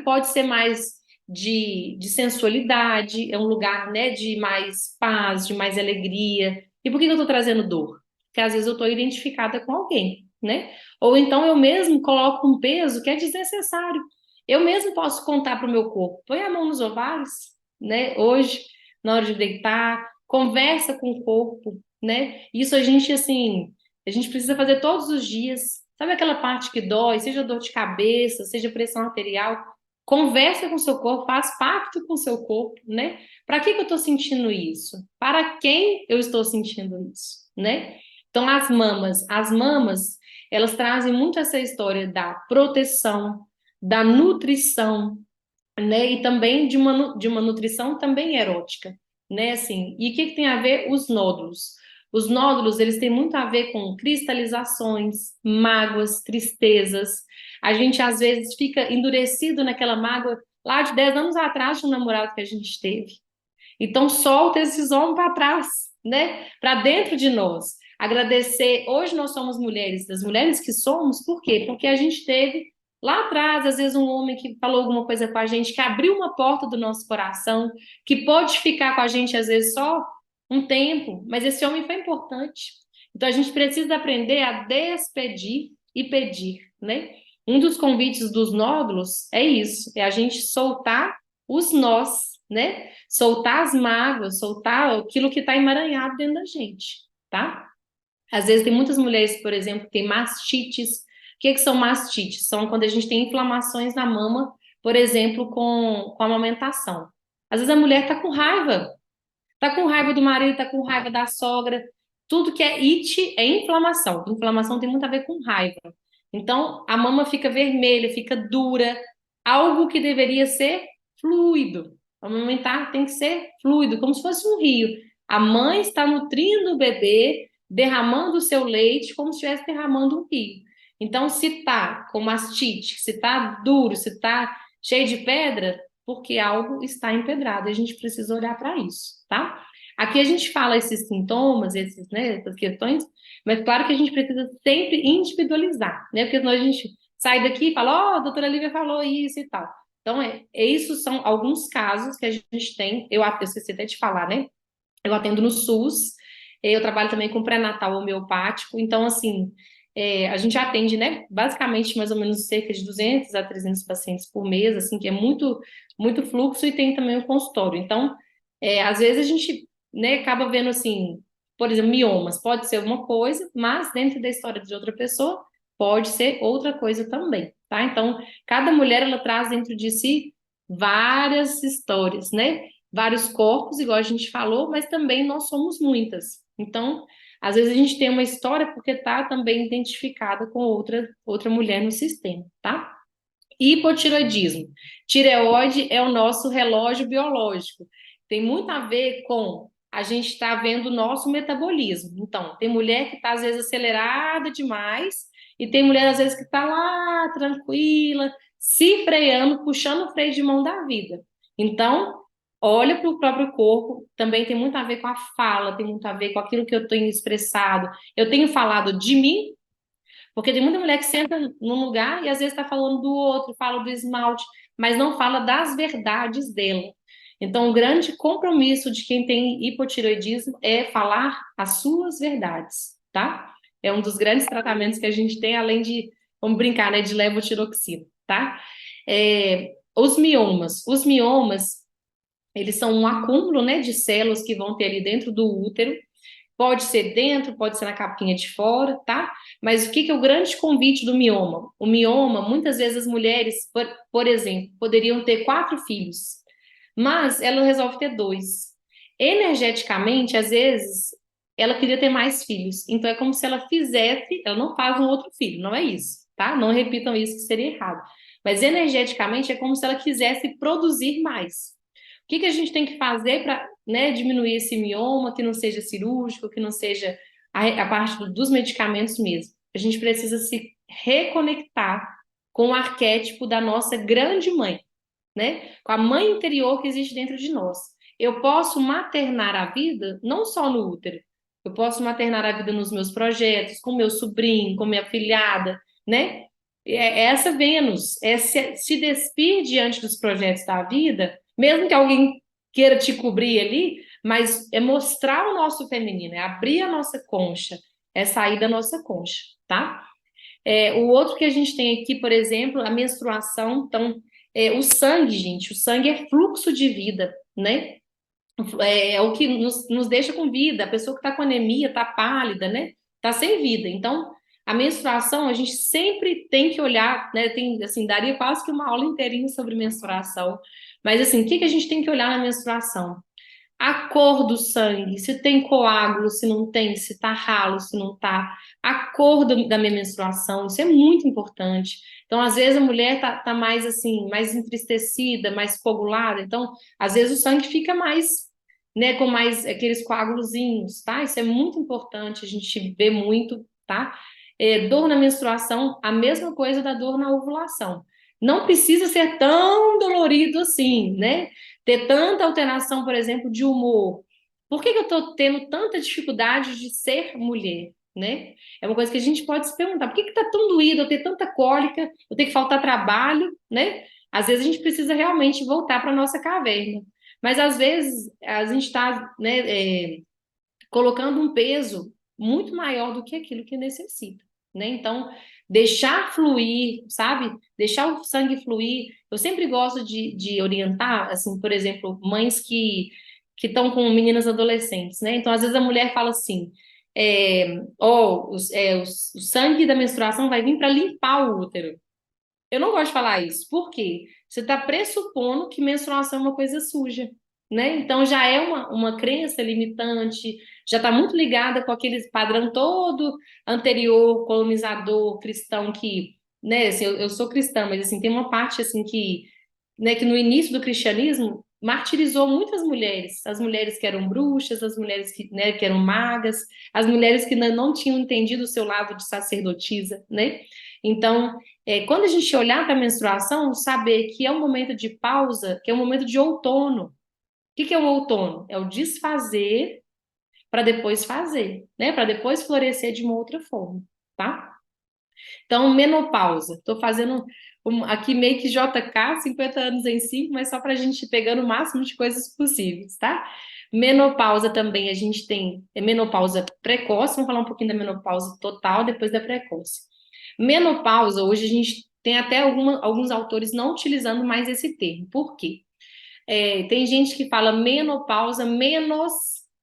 pode ser mais de sensualidade, é um lugar, né, de mais paz, de mais alegria. E por que eu estou trazendo dor? Porque às vezes eu estou identificada com alguém, né? Ou então eu mesmo coloco um peso que é desnecessário. Eu mesmo posso contar para o meu corpo, põe a mão nos ovários, né? Hoje, na hora de deitar, conversa com o corpo, né? Isso a gente, assim, a gente precisa fazer todos os dias. Sabe aquela parte que dói, seja dor de cabeça, seja pressão arterial? Conversa com o seu corpo, faz pacto com o seu corpo, né? Para que que eu estou sentindo isso? Para quem eu estou sentindo isso, né? Então, as mamas, elas trazem muito essa história da proteção, da nutrição, né? E também de uma nutrição também erótica, né? Assim, e o que que tem a ver os nódulos? Os nódulos, eles têm muito a ver com cristalizações, mágoas, tristezas. A gente, às vezes, fica endurecido naquela mágoa lá de 10 anos atrás de um namorado que a gente teve. Então, solta esses homens para trás, né? Para dentro de nós. Agradecer. Hoje nós somos mulheres, das mulheres que somos, por quê? Porque a gente teve lá atrás, às vezes, um homem que falou alguma coisa com a gente, que abriu uma porta do nosso coração, que pode ficar com a gente, às vezes, só um tempo, mas esse homem foi importante. Então, a gente precisa aprender a despedir e pedir, né? Um dos convites dos nódulos é isso, é a gente soltar os nós, né? Soltar as mágoas, soltar aquilo que está emaranhado dentro da gente, tá? Às vezes tem muitas mulheres, por exemplo, que têm mastites. O que são mastites? São quando a gente tem inflamações na mama, por exemplo, com a amamentação. Às vezes a mulher tá com raiva do marido, tá com raiva da sogra. Tudo que é it é inflamação. Inflamação tem muito a ver com raiva. Então, a mama fica vermelha, fica dura, algo que deveria ser fluido. Amamentar tem que ser fluido, como se fosse um rio. A mãe está nutrindo o bebê, derramando o seu leite como se estivesse derramando um rio. Então, se está com mastite, se está duro, se está cheio de pedra, porque algo está empedrado. A gente precisa olhar para isso, tá? Aqui a gente fala esses sintomas, esses, né, essas questões, mas claro que a gente precisa sempre individualizar, né? Porque senão a gente sai daqui e fala, ó, a doutora Lívia falou isso e tal. Então, isso são alguns casos que a gente tem. Eu esqueci até de falar, né? Eu atendo no SUS, eu trabalho também com pré-natal homeopático, então, assim, a gente atende, né, basicamente, mais ou menos cerca de 200 a 300 pacientes por mês, assim, que é muito, muito fluxo, e tem também o consultório. Então, às vezes a gente, né, acaba vendo, assim, por exemplo, miomas, pode ser uma coisa, mas dentro da história de outra pessoa, pode ser outra coisa também, tá? Então, cada mulher, ela traz dentro de si várias histórias, né? Vários corpos, igual a gente falou, mas também nós somos muitas. Então, às vezes a gente tem uma história porque está também identificada com outra mulher no sistema, tá? Hipotiroidismo. Tireoide é o nosso relógio biológico. Tem muito a ver com a gente estar vendo o nosso metabolismo. Então, tem mulher que está, às vezes, acelerada demais, e tem mulher, às vezes, que está lá, tranquila, se freando, puxando o freio de mão da vida. Então, olha para o próprio corpo, também tem muito a ver com a fala, tem muito a ver com aquilo que eu tenho expressado. Eu tenho falado de mim, porque tem muita mulher que senta num lugar e às vezes está falando do outro, fala do esmalte, mas não fala das verdades dela. Então, o grande compromisso de quem tem hipotireoidismo é falar as suas verdades, tá? É um dos grandes tratamentos que a gente tem, além de, vamos brincar, né, de levotiroxina, tá? Os miomas. Os miomas, eles são um acúmulo, né, de células que vão ter ali dentro do útero. Pode ser dentro, pode ser na capinha de fora, tá? Mas o que que é o grande convite do mioma? O mioma, muitas vezes as mulheres, por exemplo, poderiam ter 4 filhos, mas ela resolve ter 2. Energeticamente, às vezes, ela queria ter mais filhos. Então é como se ela fizesse, ela não faz um outro filho, não é isso, tá? Não repitam isso que seria errado. Mas energeticamente é como se ela quisesse produzir mais. O que que a gente tem que fazer para, né, diminuir esse mioma, que não seja cirúrgico, que não seja a parte dos medicamentos mesmo? A gente precisa se reconectar com o arquétipo da nossa grande mãe, né? Com a mãe interior que existe dentro de nós. Eu posso maternar a vida não só no útero, eu posso maternar a vida nos meus projetos, com meu sobrinho, com minha filhada, né? É essa Vênus, é se despir diante dos projetos da vida, mesmo que alguém queira te cobrir ali, mas é mostrar o nosso feminino, é abrir a nossa concha, é sair da nossa concha, tá? O outro que a gente tem aqui, por exemplo, a menstruação. Então, o sangue, gente, o sangue é fluxo de vida, né? É o que nos deixa com vida. A pessoa que está com anemia, está pálida, né? Está sem vida. Então, a menstruação, a gente sempre tem que olhar, né? Tem, assim, daria quase que uma aula inteirinha sobre menstruação. Mas, assim, o que que a gente tem que olhar na menstruação? A cor do sangue, se tem coágulo, se não tem, se tá ralo, se não tá, a cor da minha menstruação, isso é muito importante. Então, às vezes a mulher tá mais assim, mais entristecida, mais coagulada, então, às vezes o sangue fica mais, né, com mais aqueles coágulozinhos, tá? Isso é muito importante, a gente vê muito, tá? Dor na menstruação, a mesma coisa da dor na ovulação. Não precisa ser tão dolorido assim, né? Ter tanta alteração, por exemplo, de humor. Por que que eu estou tendo tanta dificuldade de ser mulher, né? É uma coisa que a gente pode se perguntar. Por que que está tão doído, eu ter tanta cólica, eu ter que faltar trabalho, né? Às vezes a gente precisa realmente voltar para a nossa caverna. Mas às vezes a gente está, né, colocando um peso muito maior do que aquilo que necessita, né? Então, deixar fluir, sabe? Deixar o sangue fluir. Eu sempre gosto de orientar, assim, por exemplo, mães que estão com meninas adolescentes, né? Então, às vezes a mulher fala assim, o sangue da menstruação vai vir para limpar o útero. Eu não gosto de falar isso. Por quê? Você está pressupondo que menstruação é uma coisa suja. né? Então já é uma crença limitante, já está muito ligada com aquele padrão todo anterior, colonizador, cristão que, né, assim, eu sou cristã, mas assim, tem uma parte assim que, né, que no início do cristianismo martirizou muitas mulheres, as mulheres que eram bruxas, as mulheres que, né, que eram magas, as mulheres que não tinham entendido o seu lado de sacerdotisa, né? Então, quando a gente olhar para a menstruação, saber que é um momento de pausa, que é um momento de outono. O que é o outono? É o desfazer para depois fazer, né? Para depois florescer de uma outra forma, tá? Então, menopausa. Estou fazendo aqui meio que JK, 50 anos em 5, mas só para a gente ir pegando o máximo de coisas possíveis, tá? Menopausa também, a gente tem menopausa precoce, vamos falar um pouquinho da menopausa total, depois da precoce. Menopausa, hoje a gente tem até alguns autores não utilizando mais esse termo. Por quê? Tem gente que fala menopausa, menos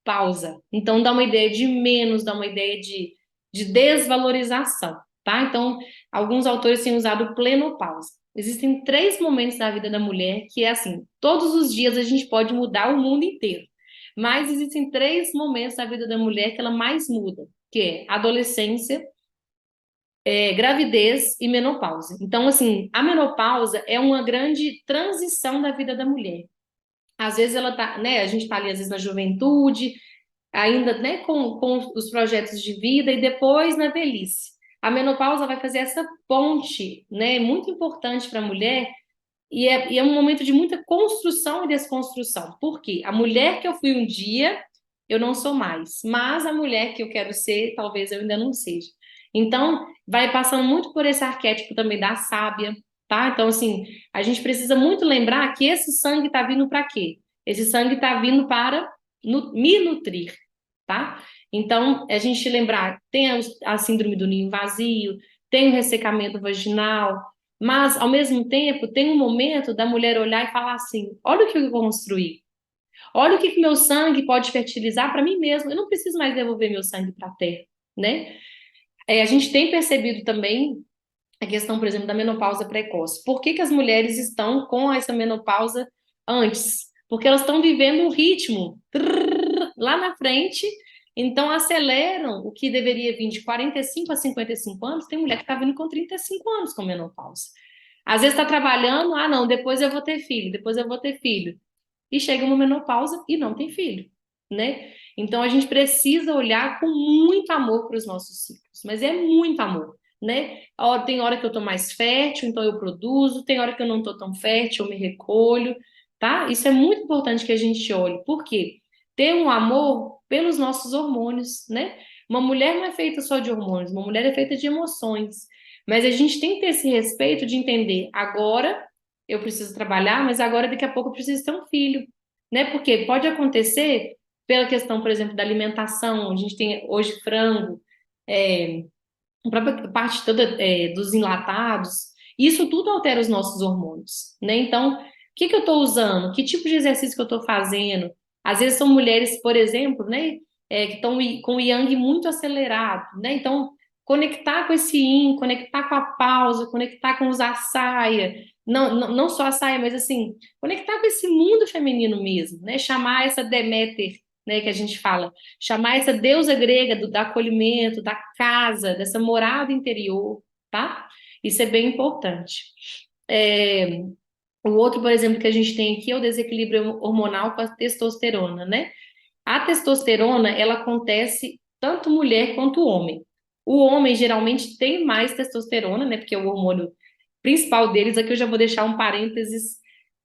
pausa. Então dá uma ideia de menos, dá uma ideia de desvalorização, tá? Então, alguns autores têm usado plenopausa. Existem 3 momentos da vida da mulher que é assim, todos os dias a gente pode mudar o mundo inteiro. Mas existem 3 momentos da vida da mulher que ela mais muda, que é adolescência, gravidez e menopausa. Então, assim, a menopausa é uma grande transição da vida da mulher. Às vezes ela tá, né, a gente tá ali às vezes na juventude, ainda, né, com os projetos de vida e depois na velhice. A menopausa vai fazer essa ponte, né, muito importante para a mulher e é um momento de muita construção e desconstrução. Por quê? A mulher que eu fui um dia, eu não sou mais, mas a mulher que eu quero ser, talvez eu ainda não seja. Então, vai passando muito por esse arquétipo também da sábia, tá? Então, assim, a gente precisa muito lembrar que esse sangue está vindo para quê? Esse sangue está vindo para me nutrir, tá? Então, a gente lembrar, tem a síndrome do ninho vazio, tem o ressecamento vaginal, mas, ao mesmo tempo, tem um momento da mulher olhar e falar assim: olha o que eu construí, olha o que meu sangue pode fertilizar para mim mesmo, eu não preciso mais devolver meu sangue para a terra, né? A gente tem percebido também a questão, por exemplo, da menopausa precoce. Por que as mulheres estão com essa menopausa antes? Porque elas estão vivendo um ritmo lá na frente, então aceleram o que deveria vir de 45 a 55 anos. Tem mulher que está vindo com 35 anos com menopausa. Às vezes está trabalhando, não, depois eu vou ter filho, depois eu vou ter filho. E chega uma menopausa e não tem filho, né? Então a gente precisa olhar com muito amor para os nossos ciclos, mas é muito amor, né? Tem hora que eu estou mais fértil, então eu produzo, tem hora que eu não estou tão fértil, eu me recolho, tá? Isso é muito importante que a gente olhe. Por quê? Ter um amor pelos nossos hormônios, né? Uma mulher não é feita só de hormônios, uma mulher é feita de emoções. Mas a gente tem que ter esse respeito de entender, agora eu preciso trabalhar, mas agora daqui a pouco eu preciso ter um filho, né? Porque pode acontecer pela questão, por exemplo, da alimentação, a gente tem hoje frango, a própria parte toda dos enlatados, isso tudo altera os nossos hormônios, né? Então, o que eu estou usando? Que tipo de exercício que eu estou fazendo? Às vezes são mulheres, por exemplo, né, que estão com o yang muito acelerado, né? Então, conectar com esse yin, conectar com a pausa, conectar com usar saia, não só a saia, mas assim, conectar com esse mundo feminino mesmo, né? Chamar essa Deméter, né, que a gente fala, chamar essa deusa grega do acolhimento, da casa, dessa morada interior, tá? Isso é bem importante. O outro, por exemplo, que a gente tem aqui é o desequilíbrio hormonal com a testosterona, né? A testosterona, ela acontece tanto mulher quanto homem. O homem geralmente tem mais testosterona, né? Porque o hormônio principal deles, aqui eu já vou deixar um parênteses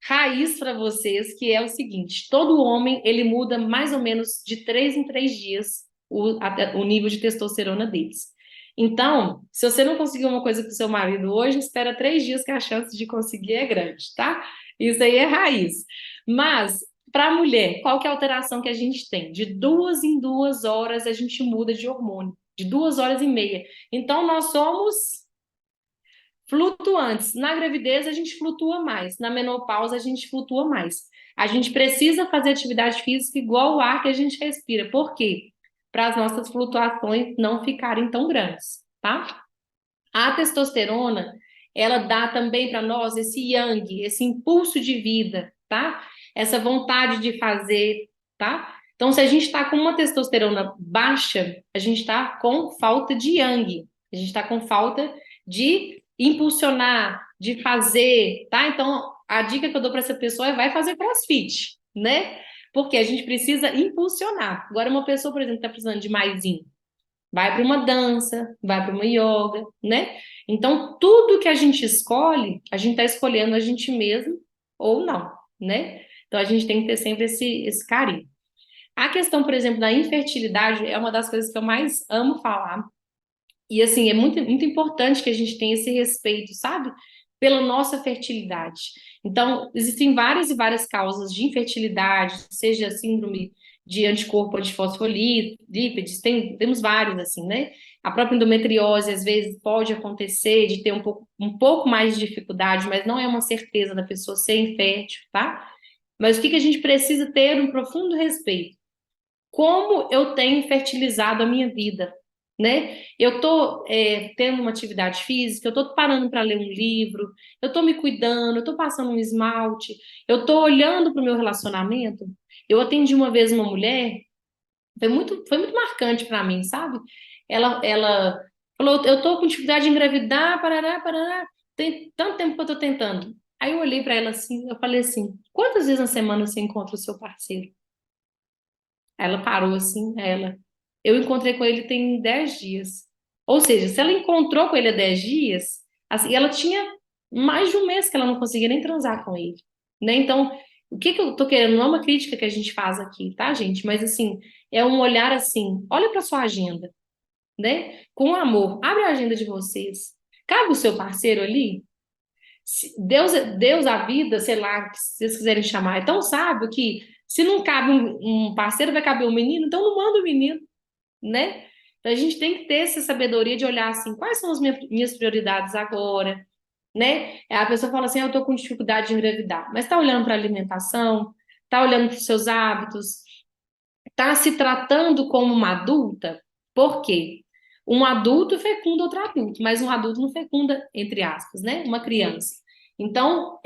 raiz para vocês, que é o seguinte: todo homem ele muda mais ou menos de 3 em 3 dias o nível de testosterona deles. Então, se você não conseguiu uma coisa com seu marido hoje, espera 3 dias que a chance de conseguir é grande, tá? Isso aí é raiz. Mas para a mulher, qual que é a alteração que a gente tem? De 2 em 2 horas a gente muda de hormônio, de 2 horas e meia. Então, nós somos flutuantes. Na gravidez, a gente flutua mais. Na menopausa, a gente flutua mais. A gente precisa fazer atividade física igual o ar que a gente respira. Por quê? Para as nossas flutuações não ficarem tão grandes, tá? A testosterona, ela dá também para nós esse yang, esse impulso de vida, tá? essa vontade de fazer, tá? Então, se a gente está com uma testosterona baixa, a gente está com falta de yang, a gente está com falta de impulsionar, de fazer, tá? Então, a dica que eu dou para essa pessoa é vai fazer CrossFit, né? Porque a gente precisa impulsionar. Agora, uma pessoa, por exemplo, que está precisando de maisinho, vai para uma dança, vai para uma yoga, né? Então, tudo que a gente escolhe, a gente está escolhendo a gente mesmo ou não, né? Então, a gente tem que ter sempre esse carinho. A questão, por exemplo, da infertilidade é uma das coisas que eu mais amo falar. E, assim, é muito, muito importante que a gente tenha esse respeito, sabe? Pela nossa fertilidade. Então, existem várias e várias causas de infertilidade, seja síndrome de anticorpo antifosfolípides, temos vários, assim, né? A própria endometriose, às vezes, pode acontecer de ter um pouco mais de dificuldade, mas não é uma certeza da pessoa ser infértil, tá? Mas o que a gente precisa ter um profundo respeito? Como eu tenho fertilizado a minha vida, né? Eu estou tendo uma atividade física, eu estou parando para ler um livro, eu estou me cuidando, eu estou passando um esmalte, eu estou olhando para o meu relacionamento. Eu atendi uma vez uma mulher, foi muito marcante para mim, sabe? Ela falou, eu estou com dificuldade de engravidar, parará, parará, tem tanto tempo que eu estou tentando. Aí eu olhei para ela assim, eu falei assim, quantas vezes na semana você encontra o seu parceiro? Ela parou assim, eu encontrei com ele tem 10 dias. Ou seja, se ela encontrou com ele há 10 dias, assim, ela tinha mais de um mês que ela não conseguia nem transar com ele, né? Então, o que eu tô querendo, não é uma crítica que a gente faz aqui, tá, gente? Mas, assim, é um olhar assim, olha para sua agenda, né? Com amor, abre a agenda de vocês. Cabe o seu parceiro ali? Deus, a vida, sei lá, que vocês quiserem chamar, é tão sábio que se não cabe um parceiro, vai caber um menino, então não manda o menino, né? Então a gente tem que ter essa sabedoria de olhar assim, quais são as minhas prioridades agora, né? A pessoa fala assim, eu tô com dificuldade de engravidar, mas tá olhando para a alimentação, tá olhando para os seus hábitos, tá se tratando como uma adulta, por quê? Um adulto fecunda outro adulto, mas um adulto não fecunda, entre aspas, né? Uma criança. Então,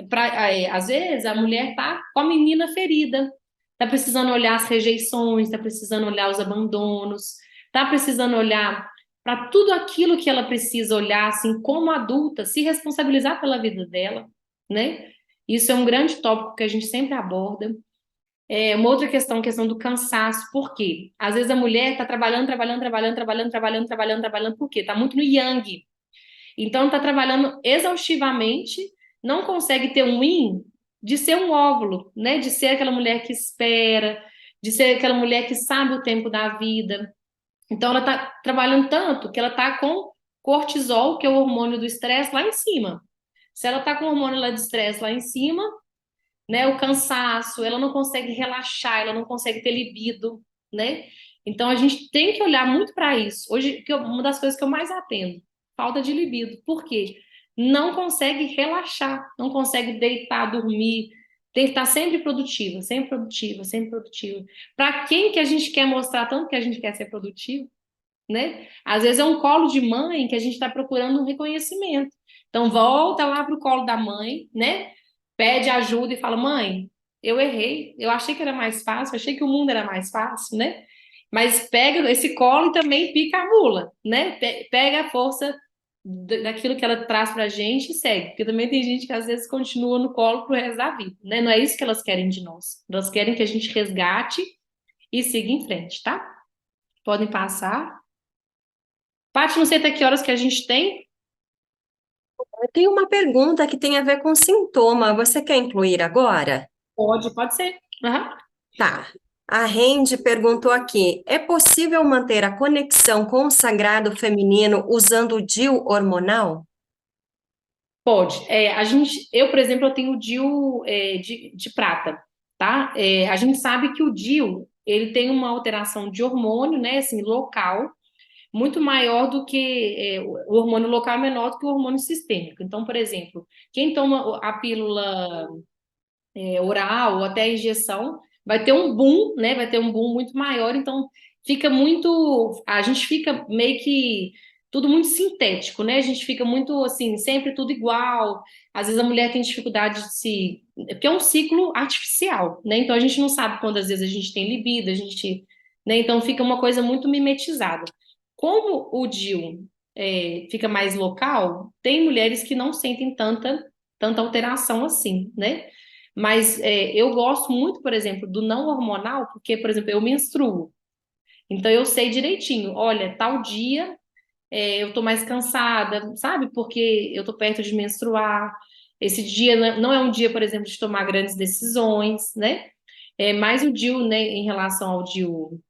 às vezes, a mulher tá com a menina ferida, tá precisando olhar as rejeições, tá precisando olhar os abandonos, tá precisando olhar para tudo aquilo que ela precisa olhar, assim, como adulta, se responsabilizar pela vida dela, né? Isso é um grande tópico que a gente sempre aborda. Uma outra questão, questão do cansaço. Por quê? Às vezes a mulher está trabalhando, trabalhando, trabalhando, trabalhando, trabalhando, trabalhando, trabalhando, por quê? Está muito no yang. Então está trabalhando exaustivamente, não consegue ter um yin de ser um óvulo, né? De ser aquela mulher que espera, de ser aquela mulher que sabe o tempo da vida. Então ela está trabalhando tanto que ela está com cortisol, que é o hormônio do estresse, lá em cima. Se ela está com o hormônio lá de estresse lá em cima, né? O cansaço, ela não consegue relaxar, ela não consegue ter libido, né? Então a gente tem que olhar muito para isso. Hoje, uma das coisas que eu mais atendo, falta de libido. Por quê? Não consegue relaxar, não consegue deitar, dormir, tem que estar sempre produtiva, sempre produtiva, sempre produtiva. Para quem que a gente quer mostrar tanto que a gente quer ser produtivo, né? Às vezes é um colo de mãe que a gente está procurando um reconhecimento. Então volta lá pro colo da mãe, né? Pede ajuda e fala: mãe, eu errei, eu achei que era mais fácil, achei que o mundo era mais fácil, né? Mas pega esse colo e também pica a mula, né? Pega a força daquilo que ela traz pra gente e segue. Porque também tem gente que às vezes continua no colo pro resto da vida, né? Não é isso que elas querem de nós. Elas querem que a gente resgate e siga em frente, tá? Podem passar. Paty, não sei até que horas que a gente tem. Eu tenho uma pergunta que tem a ver com sintoma. Você quer incluir agora? Pode ser. Aham. Tá. A Rende perguntou aqui: é possível manter a conexão com o sagrado feminino usando o DIU hormonal? Pode. Eu, por exemplo, eu tenho o DIU de prata, tá? A gente sabe que o DIU, ele tem uma alteração de hormônio, né, assim, local, muito maior do que o hormônio local é menor do que o hormônio sistêmico. Então, por exemplo, quem toma a pílula oral ou até a injeção, vai ter um boom, né? Vai ter um boom muito maior, então fica muito. A gente fica meio que tudo muito sintético, né? A gente fica muito assim, sempre tudo igual. Às vezes a mulher tem dificuldade de se. Porque é um ciclo artificial, né? Então a gente não sabe quando às vezes a gente tem libido, a gente. Né? Então fica uma coisa muito mimetizada. Como o DIU fica mais local, tem mulheres que não sentem tanta alteração assim, né? Mas eu gosto muito, por exemplo, do não hormonal, porque, por exemplo, eu menstruo. Então eu sei direitinho, olha, tal dia eu tô mais cansada, sabe? Porque eu tô perto de menstruar. Esse dia não é um dia, por exemplo, de tomar grandes decisões, né? É mais o DIU, né, em relação ao DIU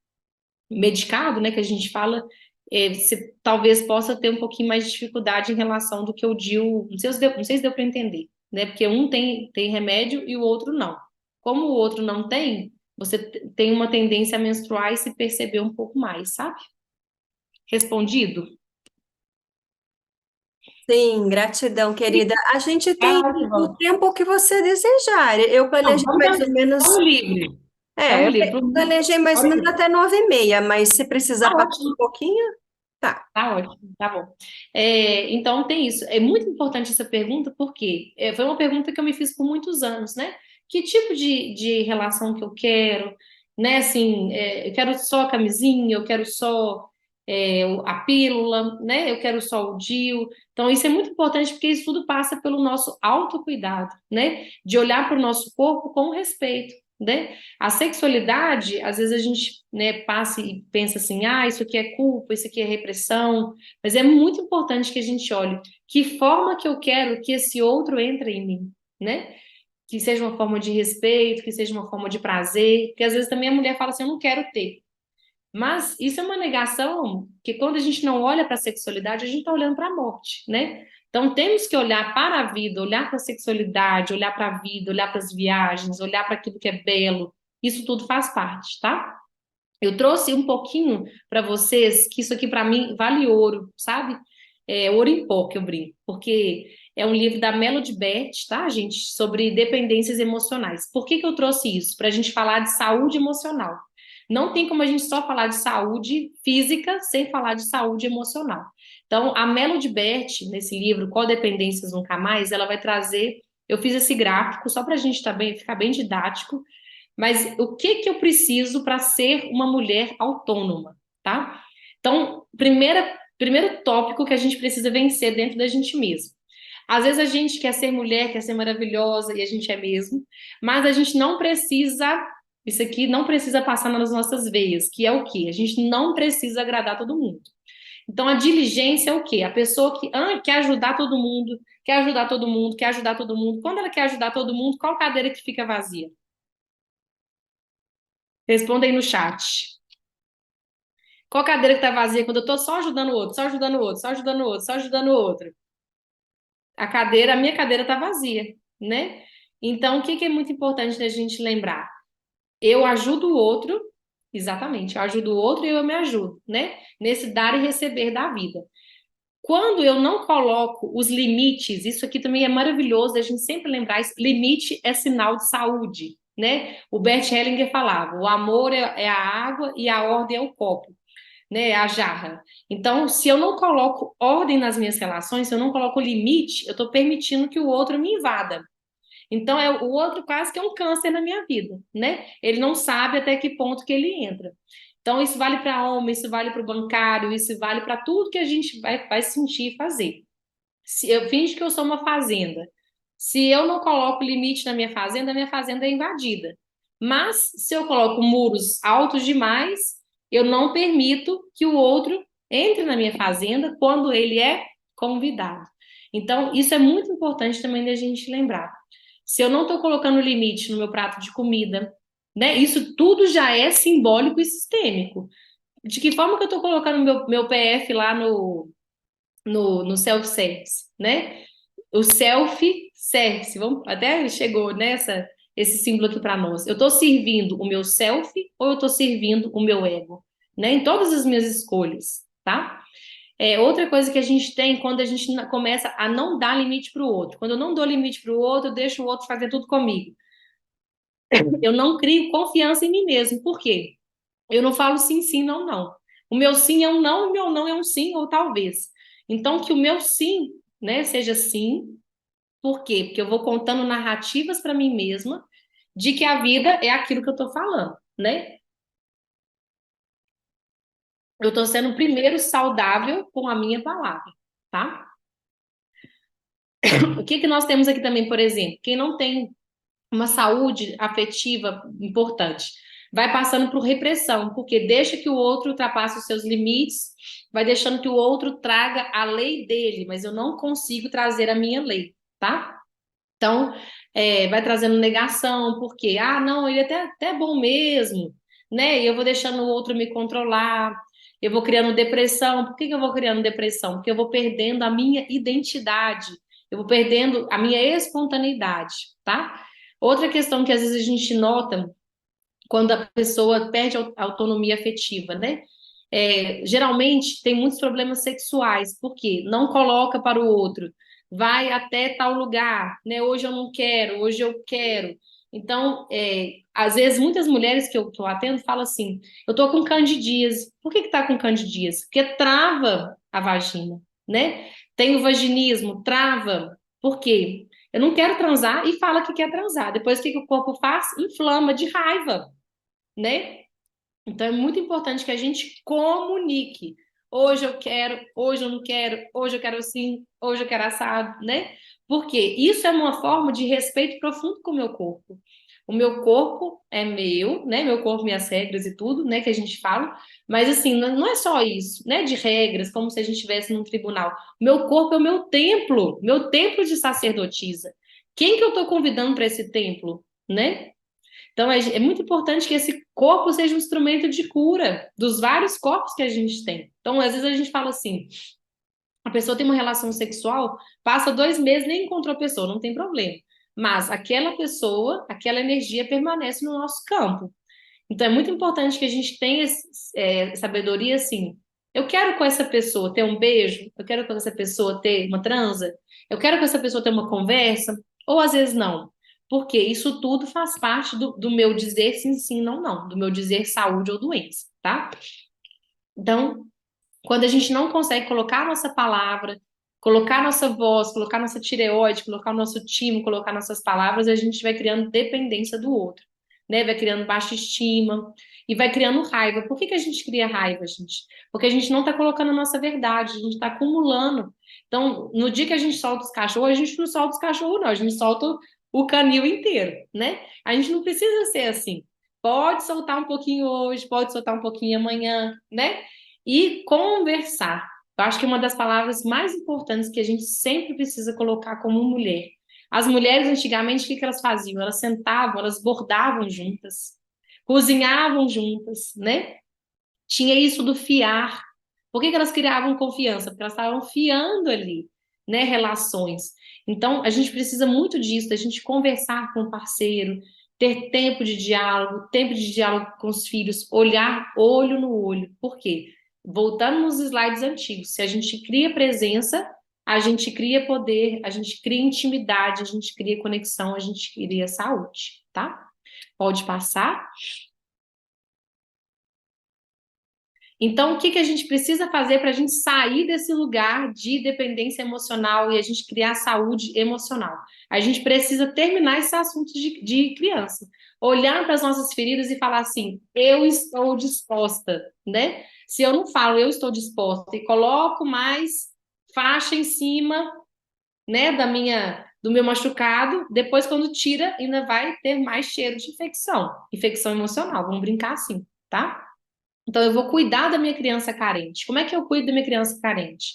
medicado, né, que a gente fala, você talvez possa ter um pouquinho mais de dificuldade em relação do que o DIU, não sei se deu para entender, né? Porque um tem remédio e o outro não. Como o outro não tem, você tem uma tendência a menstruar e se perceber um pouco mais, sabe? Respondido? Sim, gratidão, querida. A gente tem Ah, que o bom. tempo que você desejar. Eu Não, planejei mais ou menos, estamos livre. eu Estamos livres. planejei mais ou menos até 9h30, mas se precisar Tá passar um ótimo. pouquinho, tá. Tá ótimo, tá bom. Então, tem isso. É muito importante essa pergunta, porque foi uma pergunta que eu me fiz por muitos anos, né? Que tipo de relação que eu quero, né? Assim, eu quero só a camisinha, eu quero só a pílula, né? Eu quero só o DIU. Então, isso é muito importante, porque isso tudo passa pelo nosso autocuidado, né? De olhar para o nosso corpo com respeito, né? A sexualidade, às vezes a gente, né, passa e pensa assim, isso aqui é culpa, isso aqui é repressão, mas é muito importante que a gente olhe que forma que eu quero que esse outro entre em mim, né? Que seja uma forma de respeito, que seja uma forma de prazer, porque às vezes também a mulher fala assim, eu não quero ter. Mas isso é uma negação que quando a gente não olha para a sexualidade, a gente está olhando para a morte, né? Então temos que olhar para a vida, olhar para a sexualidade, olhar para a vida, olhar para as viagens, olhar para aquilo que é belo. Isso tudo faz parte, tá? Eu trouxe um pouquinho para vocês que isso aqui para mim vale ouro, sabe? É ouro em pó que eu brinco, porque é um livro da Melody Bert, tá, gente? Sobre dependências emocionais. Por que que eu trouxe isso? Para a gente falar de saúde emocional. Não tem como a gente só falar de saúde física sem falar de saúde emocional. Então, a Melody Bert, nesse livro, Codependências Nunca Mais, ela vai trazer. Eu fiz esse gráfico só para a gente ficar bem didático, mas o que que eu preciso para ser uma mulher autônoma, tá? Então, primeiro tópico que a gente precisa vencer dentro da gente mesmo. Às vezes a gente quer ser mulher, quer ser maravilhosa, e a gente é mesmo, mas a gente não precisa, isso aqui não precisa passar nas nossas veias, que é o quê? A gente não precisa agradar todo mundo. Então, a diligência é o quê? A pessoa que quer ajudar todo mundo, quer ajudar todo mundo, quer ajudar todo mundo. Quando ela quer ajudar todo mundo, qual cadeira que fica vazia? Responda aí no chat. Qual cadeira que tá vazia quando eu tô só ajudando o outro, só ajudando o outro, só ajudando o outro, só ajudando o outro? A minha cadeira tá vazia, né? Então, o que que é muito importante da gente lembrar? Eu ajudo o outro, exatamente, eu ajudo o outro e eu me ajudo, né? Nesse dar e receber da vida. Quando eu não coloco os limites, isso aqui também é maravilhoso, a gente sempre lembrar isso, limite é sinal de saúde, né? O Bert Hellinger falava, o amor é a água e a ordem é o copo, né? A jarra. Então, se eu não coloco ordem nas minhas relações, se eu não coloco limite, eu estou permitindo que o outro me invada. Então, o outro quase que é um câncer na minha vida, né? Ele não sabe até que ponto que ele entra. Então, isso vale para homem, isso vale para o bancário, isso vale para tudo que a gente vai sentir e fazer. Se eu finge que eu sou uma fazenda. Se eu não coloco limite na minha fazenda é invadida. Mas se eu coloco muros altos demais, eu não permito que o outro entre na minha fazenda quando ele é convidado. Então, isso é muito importante também da gente lembrar. Se eu não estou colocando limite no meu prato de comida, né? Isso tudo já é simbólico e sistêmico. De que forma que eu estou colocando meu PF lá no self-service, né? O self-service, até chegou nessa esse símbolo aqui para nós. Eu estou servindo o meu self ou eu estou servindo o meu ego, né? Em todas as minhas escolhas, tá? Outra coisa que a gente tem quando a gente começa a não dar limite para o outro. Quando eu não dou limite para o outro, eu deixo o outro fazer tudo comigo. Eu não crio confiança em mim mesmo. Por quê? Eu não falo sim, sim, não, não. O meu sim é um não, o meu não é um sim ou talvez. Então, que o meu sim, né, seja sim. Por quê? Porque eu vou contando narrativas para mim mesma de que a vida é aquilo que eu estou falando, né? Eu estou sendo primeiro saudável com a minha palavra, tá? O que que nós temos aqui também, por exemplo? Quem não tem uma saúde afetiva importante, vai passando por repressão, porque deixa que o outro ultrapasse os seus limites, vai deixando que o outro traga a lei dele, mas eu não consigo trazer a minha lei, tá? Então, vai trazendo negação, porque, ah, não, ele é até bom mesmo, né? E eu vou deixando o outro me controlar, eu vou criando depressão. Por que que eu vou criando depressão? Porque eu vou perdendo a minha identidade, eu vou perdendo a minha espontaneidade, tá? Outra questão que às vezes a gente nota quando a pessoa perde a autonomia afetiva, né? Geralmente tem muitos problemas sexuais, porque não coloca para o outro, vai até tal lugar, né? Hoje eu não quero, hoje eu quero. Então, às vezes, muitas mulheres que eu atendo falam assim: eu tô com candidíase. Por que que tá com candidíase? Porque trava a vagina, né? Tem o vaginismo, trava. Por quê? Eu não quero transar e fala que quer transar. Depois, o que que o corpo faz? Inflama de raiva, né? Então é muito importante que a gente comunique. Hoje eu quero, hoje eu não quero, hoje eu quero assim, hoje eu quero assado, né? Porque isso é uma forma de respeito profundo com o meu corpo. O meu corpo é meu, né? Meu corpo, minhas regras e tudo, né? Que a gente fala. Mas assim, não é só isso, né? De regras, como se a gente estivesse num tribunal. Meu corpo é o meu templo de sacerdotisa. Quem que eu estou convidando para esse templo, né? Então, é muito importante que esse corpo seja um instrumento de cura dos vários corpos que a gente tem. Então, às vezes a gente fala assim, a pessoa tem uma relação sexual, passa 2 meses, nem encontrou a pessoa, não tem problema. Mas aquela pessoa, aquela energia permanece no nosso campo. Então, é muito importante que a gente tenha sabedoria assim. Eu quero com essa pessoa ter um beijo, eu quero com essa pessoa ter uma transa, eu quero com essa pessoa ter uma conversa, ou às vezes não. Porque isso tudo faz parte do meu dizer sim, sim, não, não, do meu dizer saúde ou doença, tá? Então, quando a gente não consegue colocar a nossa palavra, colocar a nossa voz, colocar a nossa tireoide, colocar o nosso timo, colocar nossas palavras, a gente vai criando dependência do outro, né? Vai criando baixa estima e vai criando raiva. Por que que a gente cria raiva, gente? Porque a gente não está colocando a nossa verdade, a gente está acumulando. Então, no dia que a gente solta os cachorros, a gente não solta os cachorros, não, a gente solta o canil inteiro, né? A gente não precisa ser assim. Pode soltar um pouquinho hoje, pode soltar um pouquinho amanhã, né? E conversar. Eu acho que é uma das palavras mais importantes que a gente sempre precisa colocar como mulher. As mulheres, antigamente, o que que elas faziam? Elas sentavam, elas bordavam juntas, cozinhavam juntas, né? Tinha isso do fiar. Por que que elas criavam confiança? Porque elas estavam fiando ali, né? Relações. Então, a gente precisa muito disso, da gente conversar com o parceiro, ter tempo de diálogo com os filhos, olhar olho no olho. Por quê? Voltando nos slides antigos, se a gente cria presença, a gente cria poder, a gente cria intimidade, a gente cria conexão, a gente cria saúde, tá? Pode passar. Então, o que que a gente precisa fazer para a gente sair desse lugar de dependência emocional e a gente criar saúde emocional? A gente precisa terminar esse assunto de criança. Olhar para as nossas feridas e falar assim: eu estou disposta, né? Se eu não falo, eu estou disposta e coloco mais faixa em cima, né, do meu machucado, depois quando tira, ainda vai ter mais cheiro de infecção emocional. Vamos brincar assim, tá? Então, eu vou cuidar da minha criança carente. Como é que eu cuido da minha criança carente?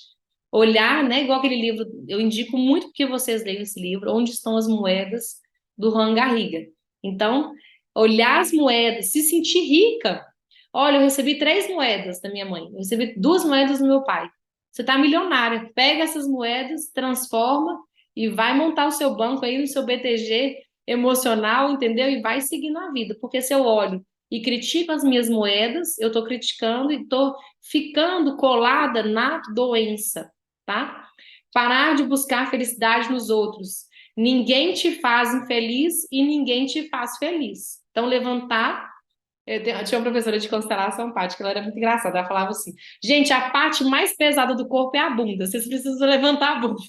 Olhar, né? Igual aquele livro, eu indico muito que vocês leiam esse livro, Onde Estão as Moedas, do Juan Garriga. Então, olhar as moedas, se sentir rica. Olha, eu recebi 3 moedas da minha mãe, eu recebi 2 moedas do meu pai. Você está milionária. Pega essas moedas, transforma e vai montar o seu banco aí no seu BTG emocional, entendeu? E vai seguindo a vida. Porque se eu olho e critico as minhas moedas, eu estou criticando e estou ficando colada na doença, tá? Parar de buscar felicidade nos outros. Ninguém te faz infeliz e ninguém te faz feliz. Então, levantar Tinha uma professora de constelação, Paty, que ela era muito engraçada. Ela falava assim: gente, a parte mais pesada do corpo é a bunda, vocês precisam levantar a bunda.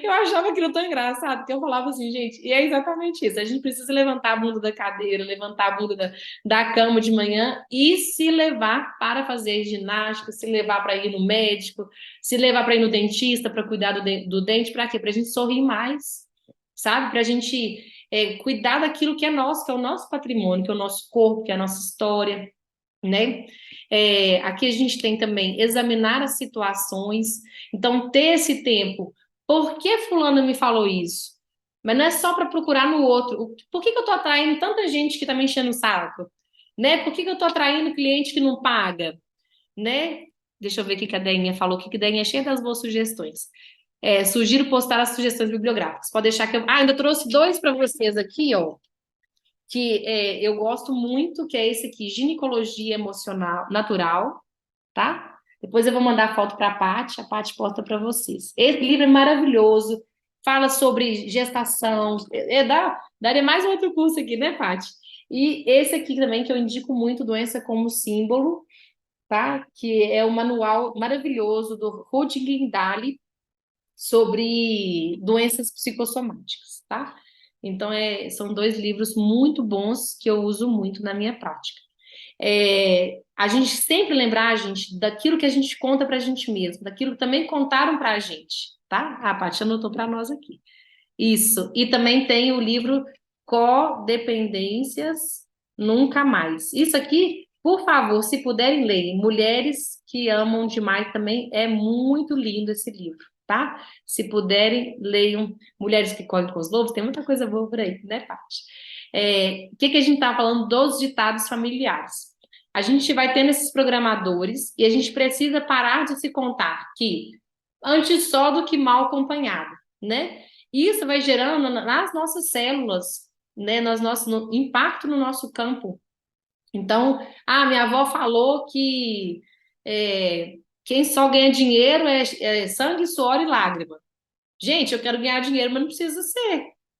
Eu achava aquilo tão engraçado que eu falava assim, gente, e é exatamente isso. A gente precisa levantar a bunda da cadeira, levantar a bunda da cama de manhã e se levar para fazer ginástica, se levar para ir no médico, se levar para ir no dentista, para cuidar do dente, para quê? Para a gente sorrir mais, sabe? Para a gente cuidar daquilo que é nosso, que é o nosso patrimônio, que é o nosso corpo, que é a nossa história, né? Aqui a gente tem também examinar as situações, então ter esse tempo. Por que fulano me falou isso? Mas não é só para procurar no outro. Por que que eu estou atraindo tanta gente que está me enchendo o saco? Né? Por que que eu estou atraindo cliente que não paga? Né? Deixa eu ver o que que a Deninha falou, que a Deninha é cheia das boas sugestões. Sugiro postar as sugestões bibliográficas. Pode deixar que eu. Ah, ainda trouxe dois para vocês aqui, ó, que eu gosto muito, que é esse aqui, Ginecologia Emocional Natural, tá? Depois eu vou mandar foto para a Paty posta para vocês. Esse livro é maravilhoso, fala sobre gestação, daria mais um outro curso aqui, né, Paty? E esse aqui também, que eu indico muito, Doença como Símbolo, tá? Que é o manual maravilhoso do Rudolf Daly sobre doenças psicossomáticas, tá? Então, são dois livros muito bons que eu uso muito na minha prática. A gente sempre lembrar, gente, daquilo que a gente conta para a gente mesmo, daquilo que também contaram para a gente, tá? A Paty anotou para nós aqui. Isso. E também tem o livro Codependências Nunca Mais. Isso aqui, por favor, se puderem ler, Mulheres que Amam Demais também é muito lindo esse livro, tá? Se puderem, leiam Mulheres que Correm com os Lobos, tem muita coisa boa por aí, né, Paty? O que que a gente tá falando dos ditados familiares? A gente vai tendo esses programadores e a gente precisa parar de se contar que antes só do que mal acompanhado, né? E isso vai gerando nas nossas células, né, no impacto no nosso campo. Então, minha avó falou que quem só ganha dinheiro é sangue, suor e lágrima. Gente, eu quero ganhar dinheiro, mas não precisa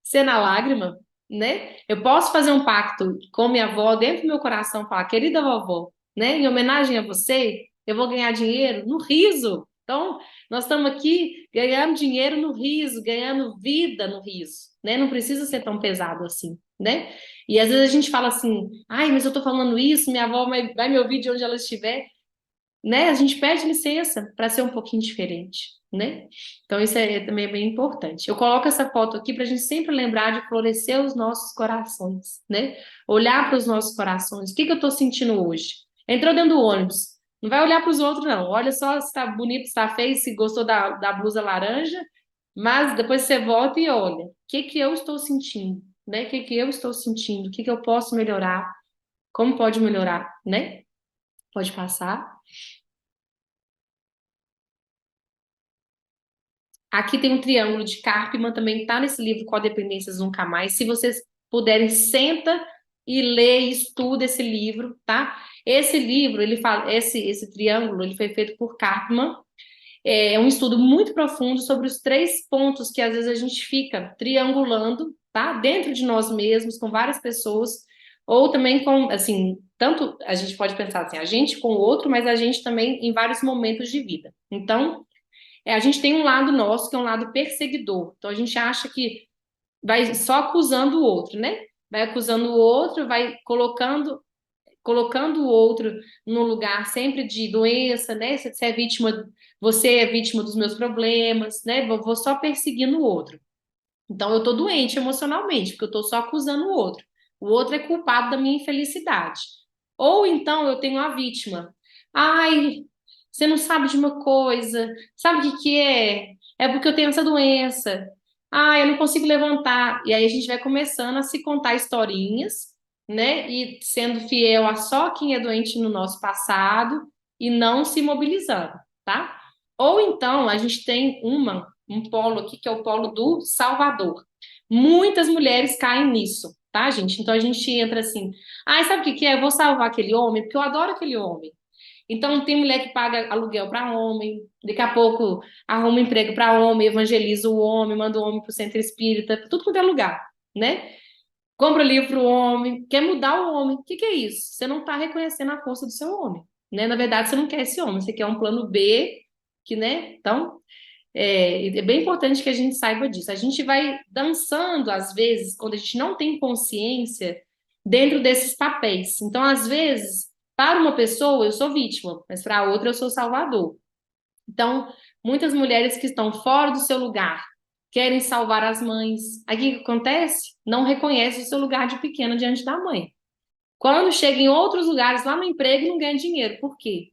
ser na lágrima, né? Eu posso fazer um pacto com minha avó dentro do meu coração, falar, querida vovó, né? Em homenagem a você, eu vou ganhar dinheiro no riso. Então, nós estamos aqui ganhando dinheiro no riso, ganhando vida no riso, né? Não precisa ser tão pesado assim, né? E às vezes a gente fala assim, ai, mas eu tô falando isso, minha avó vai me ouvir de onde ela estiver, né? A gente pede licença para ser um pouquinho diferente, né? Então isso também é bem importante. Eu coloco essa foto aqui para a gente sempre lembrar de florescer os nossos corações, né? Olhar para os nossos corações. O que que eu estou sentindo hoje? Entrou dentro do ônibus. Não vai olhar para os outros, não. Olha só se está bonito, se está feio, se gostou da blusa laranja, mas depois você volta e olha. O que que eu estou sentindo? Né? O que que eu estou sentindo? O que que eu posso melhorar? Como pode melhorar, né? Pode passar. Aqui tem um triângulo de Karpman, também está nesse livro Codependências Nunca Mais. Se vocês puderem, senta e lê e estuda esse livro, tá? Esse livro, ele fala, esse triângulo, ele foi feito por Karpman. É um estudo muito profundo sobre os três pontos que às vezes a gente fica triangulando, tá? Dentro de nós mesmos, com várias pessoas, ou também com, assim, tanto a gente pode pensar assim, a gente com o outro, mas a gente também em vários momentos de vida. Então, a gente tem um lado nosso que é um lado perseguidor. Então a gente acha que vai só acusando o outro, né? Vai acusando o outro, vai colocando o outro no lugar sempre de doença, né? Você é vítima, você é vítima dos meus problemas, né? Vou só perseguindo o outro. Então eu tô doente emocionalmente, porque eu tô só acusando o outro. O outro é culpado da minha infelicidade. Ou então eu tenho a vítima. Ai, você não sabe de uma coisa. Sabe o que que é? É porque eu tenho essa doença. Ah, eu não consigo levantar. E aí a gente vai começando a se contar historinhas, né? E sendo fiel a só quem é doente no nosso passado e não se mobilizando, tá? Ou então a gente tem um polo aqui que é o polo do Salvador. Muitas mulheres caem nisso, tá, gente? Então a gente entra assim, sabe o que que é? Eu vou salvar aquele homem porque eu adoro aquele homem. Então, tem mulher que paga aluguel para homem, daqui a pouco arruma emprego para homem, evangeliza o homem, manda o homem para o centro espírita, tudo quanto é lugar, né? compra livro para o homem, quer mudar o homem. O que que é isso? Você não está reconhecendo a força do seu homem, né? Na verdade, você não quer esse homem, você quer um plano B, que, né? Então, é bem importante que a gente saiba disso. A gente vai dançando, às vezes, quando a gente não tem consciência dentro desses papéis. Então, às vezes, para uma pessoa, eu sou vítima, mas para a outra, eu sou salvador. Então, muitas mulheres que estão fora do seu lugar querem salvar as mães. Aí o que acontece? Não reconhece o seu lugar de pequena diante da mãe. Quando chega em outros lugares, lá no emprego, não ganha dinheiro. Por quê?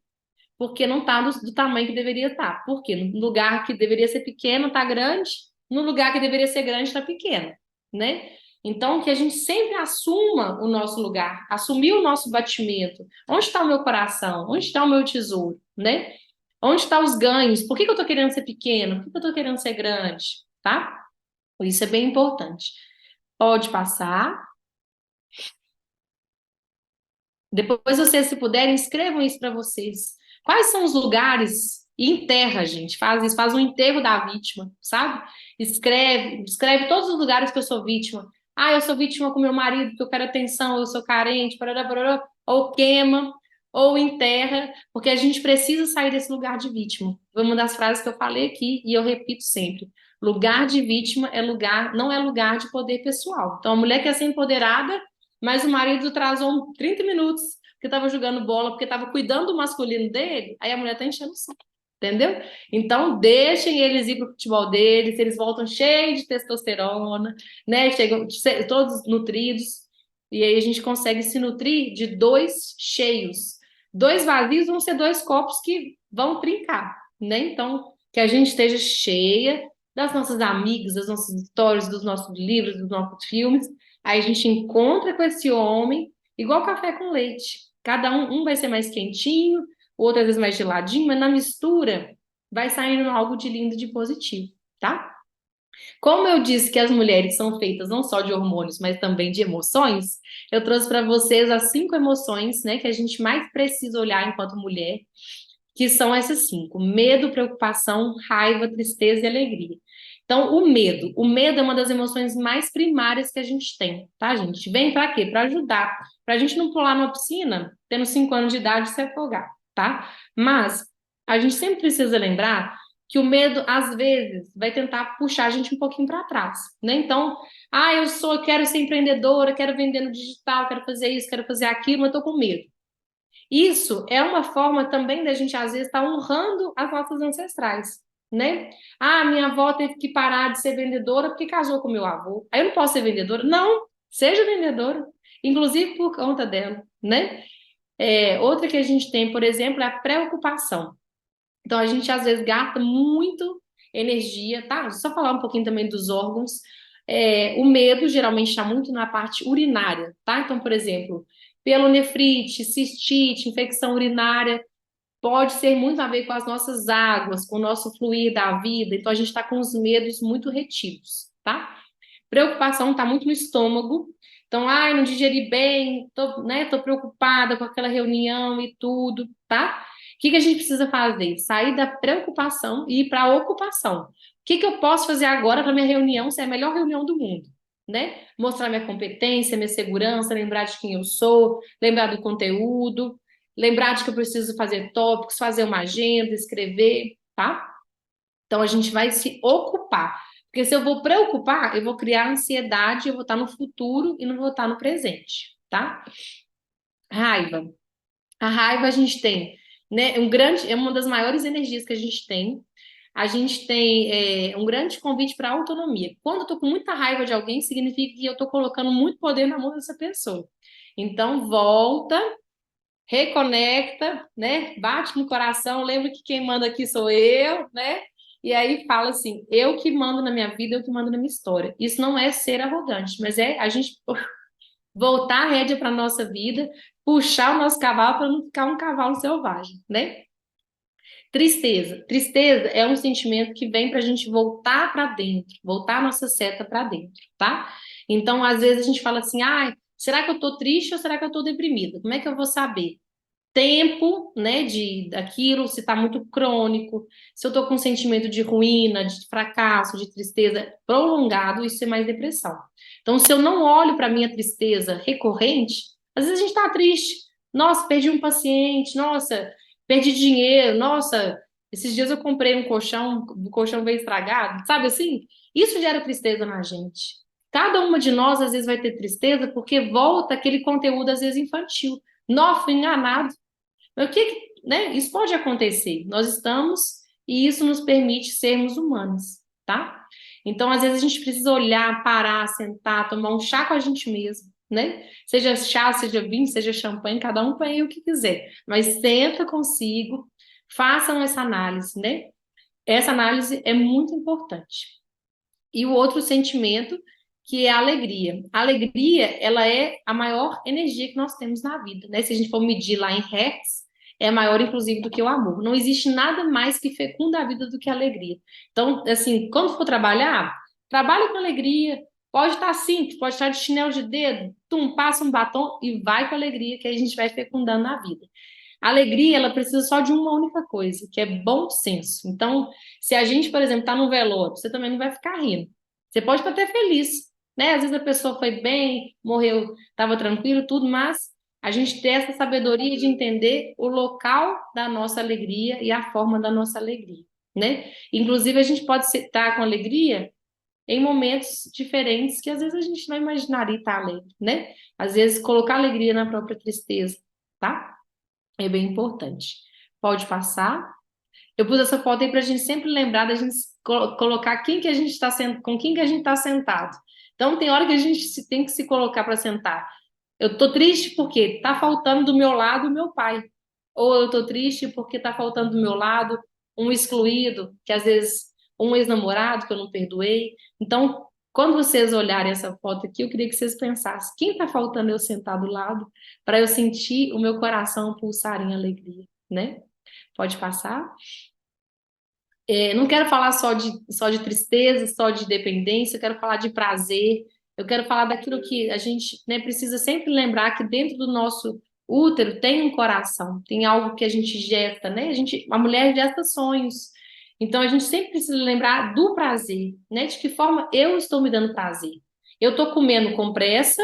Porque não está do tamanho que deveria estar. Por quê? No lugar que deveria ser pequeno, está grande. No lugar que deveria ser grande, está pequeno, né? Então, que a gente sempre assuma o nosso lugar, assumir o nosso batimento. Onde está o meu coração? Onde está o meu tesouro, né? Onde estão os ganhos? Por que que eu estou querendo ser pequeno? Por que que eu estou querendo ser grande? Tá? Isso é bem importante. Pode passar. Depois vocês, se puderem, escrevam isso para vocês. Quais são os lugares? E enterra, gente. Faz isso, faz um enterro da vítima, sabe? Escreve todos os lugares que eu sou vítima. Ah, eu sou vítima com meu marido, porque eu quero atenção, eu sou carente, parará, parará. Ou queima, ou enterra, porque a gente precisa sair desse lugar de vítima. Foi uma das frases que eu falei aqui e eu repito sempre. Lugar de vítima é lugar, não é lugar de poder pessoal. Então, a mulher quer ser empoderada, mas o marido atrasou 30 minutos porque estava jogando bola, porque estava cuidando do masculino dele, aí a mulher tá enchendo o saco, entendeu? Então, deixem eles ir pro futebol deles, eles voltam cheios de testosterona, né? Chegam todos nutridos, e aí a gente consegue se nutrir de dois cheios. Dois vazios vão ser dois copos que vão trincar, né? Então, que a gente esteja cheia das nossas amigas, das nossas histórias, dos nossos livros, dos nossos filmes. Aí a gente encontra com esse homem, igual café com leite. Cada um vai ser mais quentinho, o outro às vezes mais geladinho, mas na mistura vai saindo algo de lindo, de positivo, tá? Como eu disse que as mulheres são feitas não só de hormônios, mas também de emoções, eu trouxe para vocês as 5 emoções, né, que a gente mais precisa olhar enquanto mulher, que são essas 5: medo, preocupação, raiva, tristeza e alegria. Então, o medo é uma das emoções mais primárias que a gente tem, tá, gente? Vem para quê? Para ajudar, para a gente não pular numa piscina, tendo 5 anos de idade e se afogar, tá? Mas a gente sempre precisa lembrar que o medo, às vezes, vai tentar puxar a gente um pouquinho para trás, né? Então, eu quero ser empreendedora, quero vender no digital, quero fazer isso, quero fazer aquilo, mas eu tô com medo. Isso é uma forma também da gente, às vezes, estar honrando as nossas ancestrais, né? Ah, minha avó teve que parar de ser vendedora porque casou com meu avô. Aí eu não posso ser vendedora? Não, seja vendedora, inclusive por conta dela, né? Outra que a gente tem, por exemplo, é a preocupação. Então, a gente, às vezes, gasta muito energia, tá? Só falar um pouquinho também dos órgãos. O medo geralmente está muito na parte urinária, tá? Então, por exemplo, pielonefrite, cistite, infecção urinária, pode ser muito a ver com as nossas águas, com o nosso fluir da vida. Então, a gente está com os medos muito retidos, tá? Preocupação está muito no estômago. Então, não digeri bem, tô preocupada com aquela reunião e tudo, tá? O que que a gente precisa fazer? Sair da preocupação e ir para a ocupação. O que que eu posso fazer agora para minha reunião ser a melhor reunião do mundo? Né? Mostrar minha competência, minha segurança, lembrar de quem eu sou, lembrar do conteúdo, lembrar de que eu preciso fazer tópicos, fazer uma agenda, escrever, tá? Então a gente vai se ocupar. Porque se eu vou preocupar, eu vou criar ansiedade, eu vou estar no futuro e não vou estar no presente, tá? Raiva. A raiva a gente tem, né? É uma das maiores energias que a gente tem. A gente tem um grande convite para autonomia. Quando eu tô com muita raiva de alguém, significa que eu tô colocando muito poder na mão dessa pessoa. Então, volta, reconecta, né? Bate no coração, lembra que quem manda aqui sou eu, né? E aí fala assim: eu que mando na minha vida, eu que mando na minha história. Isso não é ser arrogante, mas é a gente voltar a rédea para nossa vida, puxar o nosso cavalo para não ficar um cavalo selvagem, né? Tristeza. Tristeza é um sentimento que vem para a gente voltar para dentro, voltar a nossa seta para dentro, tá? Então, às vezes a gente fala assim: será que eu tô triste ou será que eu tô deprimida? Como é que eu vou saber? tempo, né, daquilo, se está muito crônico, se eu estou com um sentimento de ruína, de fracasso, de tristeza prolongado, isso é mais depressão. Então, se eu não olho para a minha tristeza recorrente, às vezes a gente está triste, nossa, perdi um paciente, nossa, perdi dinheiro, nossa, esses dias eu comprei um colchão, o colchão veio estragado, sabe assim? Isso gera tristeza na gente. Cada uma de nós, às vezes, vai ter tristeza porque volta aquele conteúdo, às vezes, infantil. Nó, fui enganado. Mas né? Isso pode acontecer. Nós estamos, e isso nos permite sermos humanos, tá? Então, às vezes, a gente precisa olhar, parar, sentar, tomar um chá com a gente mesmo, né? Seja chá, seja vinho, seja champanhe, cada um põe o que quiser. Mas senta consigo, façam essa análise, né? Essa análise é muito importante. E o outro sentimento, que é a alegria. A alegria, ela é a maior energia que nós temos na vida, né? Se a gente for medir lá em hertz, é maior, inclusive, do que o amor. Não existe nada mais que fecunda a vida do que a alegria. Então, assim, quando for trabalhar, trabalhe com alegria. Pode estar simples, pode estar de chinelo de dedo, passa um batom e vai com alegria, que aí a gente vai fecundando na vida. A alegria, ela precisa só de uma única coisa, que é bom senso. Então, se a gente, por exemplo, está no velório, você também não vai ficar rindo. Você pode estar até feliz, né? Às vezes a pessoa foi bem, morreu, estava tranquilo, tudo, mas a gente tem essa sabedoria de entender o local da nossa alegria e a forma da nossa alegria, né? Inclusive, a gente pode estar com alegria em momentos diferentes que às vezes a gente não imaginaria estar alegre, né? Às vezes colocar alegria na própria tristeza, tá? É bem importante. Pode passar. Eu pus essa foto aí para a gente sempre lembrar da gente colocar quem que a gente está com quem que a gente está sentado. Então tem hora que a gente tem que se colocar para sentar. Eu tô triste porque tá faltando do meu lado o meu pai. Ou eu tô triste porque tá faltando do meu lado um excluído, que às vezes um ex-namorado que eu não perdoei. Então, quando vocês olharem essa foto aqui, eu queria que vocês pensassem, quem tá faltando eu sentar do lado para eu sentir o meu coração pulsar em alegria, né? Pode passar. Não quero falar só de tristeza, só de dependência, eu quero falar de prazer, eu quero falar daquilo que a gente, né, precisa sempre lembrar que dentro do nosso útero tem um coração, tem algo que a gente gesta, né? A mulher gesta sonhos. Então a gente sempre precisa lembrar do prazer, né? De que forma eu estou me dando prazer. Eu estou comendo com pressa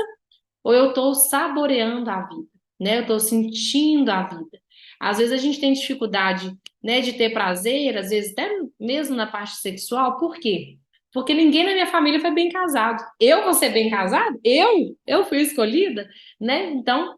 ou eu estou saboreando a vida, né? Eu estou sentindo a vida. Às vezes a gente tem dificuldade, né, de ter prazer, às vezes até mesmo na parte sexual. Por quê? Porque ninguém na minha família foi bem casado. Eu vou ser bem casado? Eu fui escolhida, né? Então,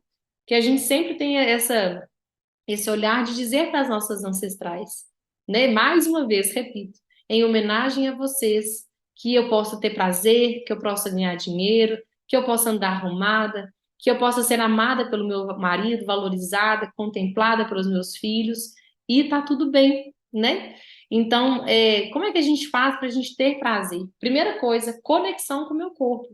que a gente sempre tenha esse olhar de dizer para as nossas ancestrais, né? Mais uma vez, repito, em homenagem a vocês, que eu possa ter prazer, que eu possa ganhar dinheiro, que eu possa andar arrumada, que eu possa ser amada pelo meu marido, valorizada, contemplada pelos meus filhos, e tá tudo bem, né? Então, como é que a gente faz para a gente ter prazer? Primeira coisa, conexão com o meu corpo.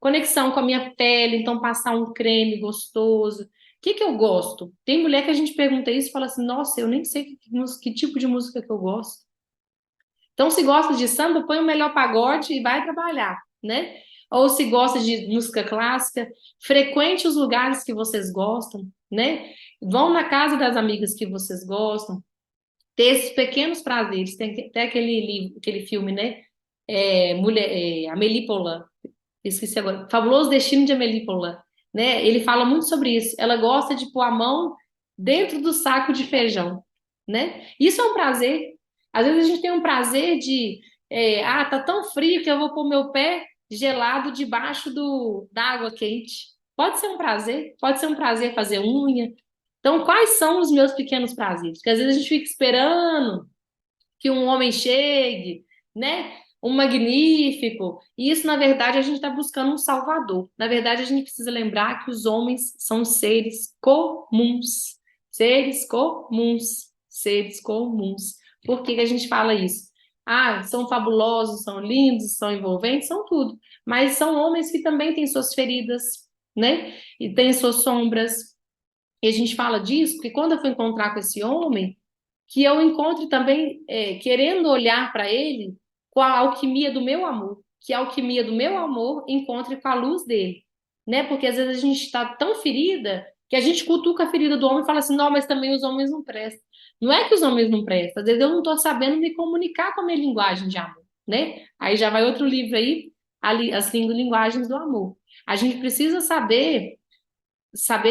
Conexão com a minha pele, então passar um creme gostoso. O que que eu gosto? Tem mulher que a gente pergunta isso e fala assim, nossa, eu nem sei que tipo de música que eu gosto. Então, se gosta de samba, põe o melhor pagode e vai trabalhar, né? Ou se gosta de música clássica, frequente os lugares que vocês gostam, né? Vão na casa das amigas que vocês gostam, ter esses pequenos prazeres. Tem até aquele livro, aquele filme, né? Amélie Poulain, esqueci agora, Fabuloso Destino de Amélie Poulain, né? Ele fala muito sobre isso. Ela gosta de pôr a mão dentro do saco de feijão, né? Isso é um prazer. Às vezes a gente tem um prazer tá tão frio que eu vou pôr meu pé gelado debaixo da água quente. Pode ser um prazer fazer unha. Então, quais são os meus pequenos prazeres? Porque às vezes a gente fica esperando que um homem chegue, né? Um magnífico. E isso, na verdade, a gente está buscando um salvador. Na verdade, a gente precisa lembrar que os homens são seres comuns. Seres comuns. Seres comuns. Por que que a gente fala isso? Ah, são fabulosos, são lindos, são envolventes, são tudo. Mas são homens que também têm suas feridas, né? E têm suas sombras. E a gente fala disso porque quando eu fui encontrar com esse homem, que eu encontre também, querendo olhar para ele com a alquimia do meu amor, que a alquimia do meu amor encontre com a luz dele, né? Porque às vezes a gente está tão ferida Que a gente cutuca a ferida do homem e fala assim, não, mas também os homens não prestam. Não é que os homens não prestam, às vezes eu não estou sabendo me comunicar com a minha linguagem de amor, né? Aí já vai outro livro aí, as 5 linguagens do amor. A gente precisa saber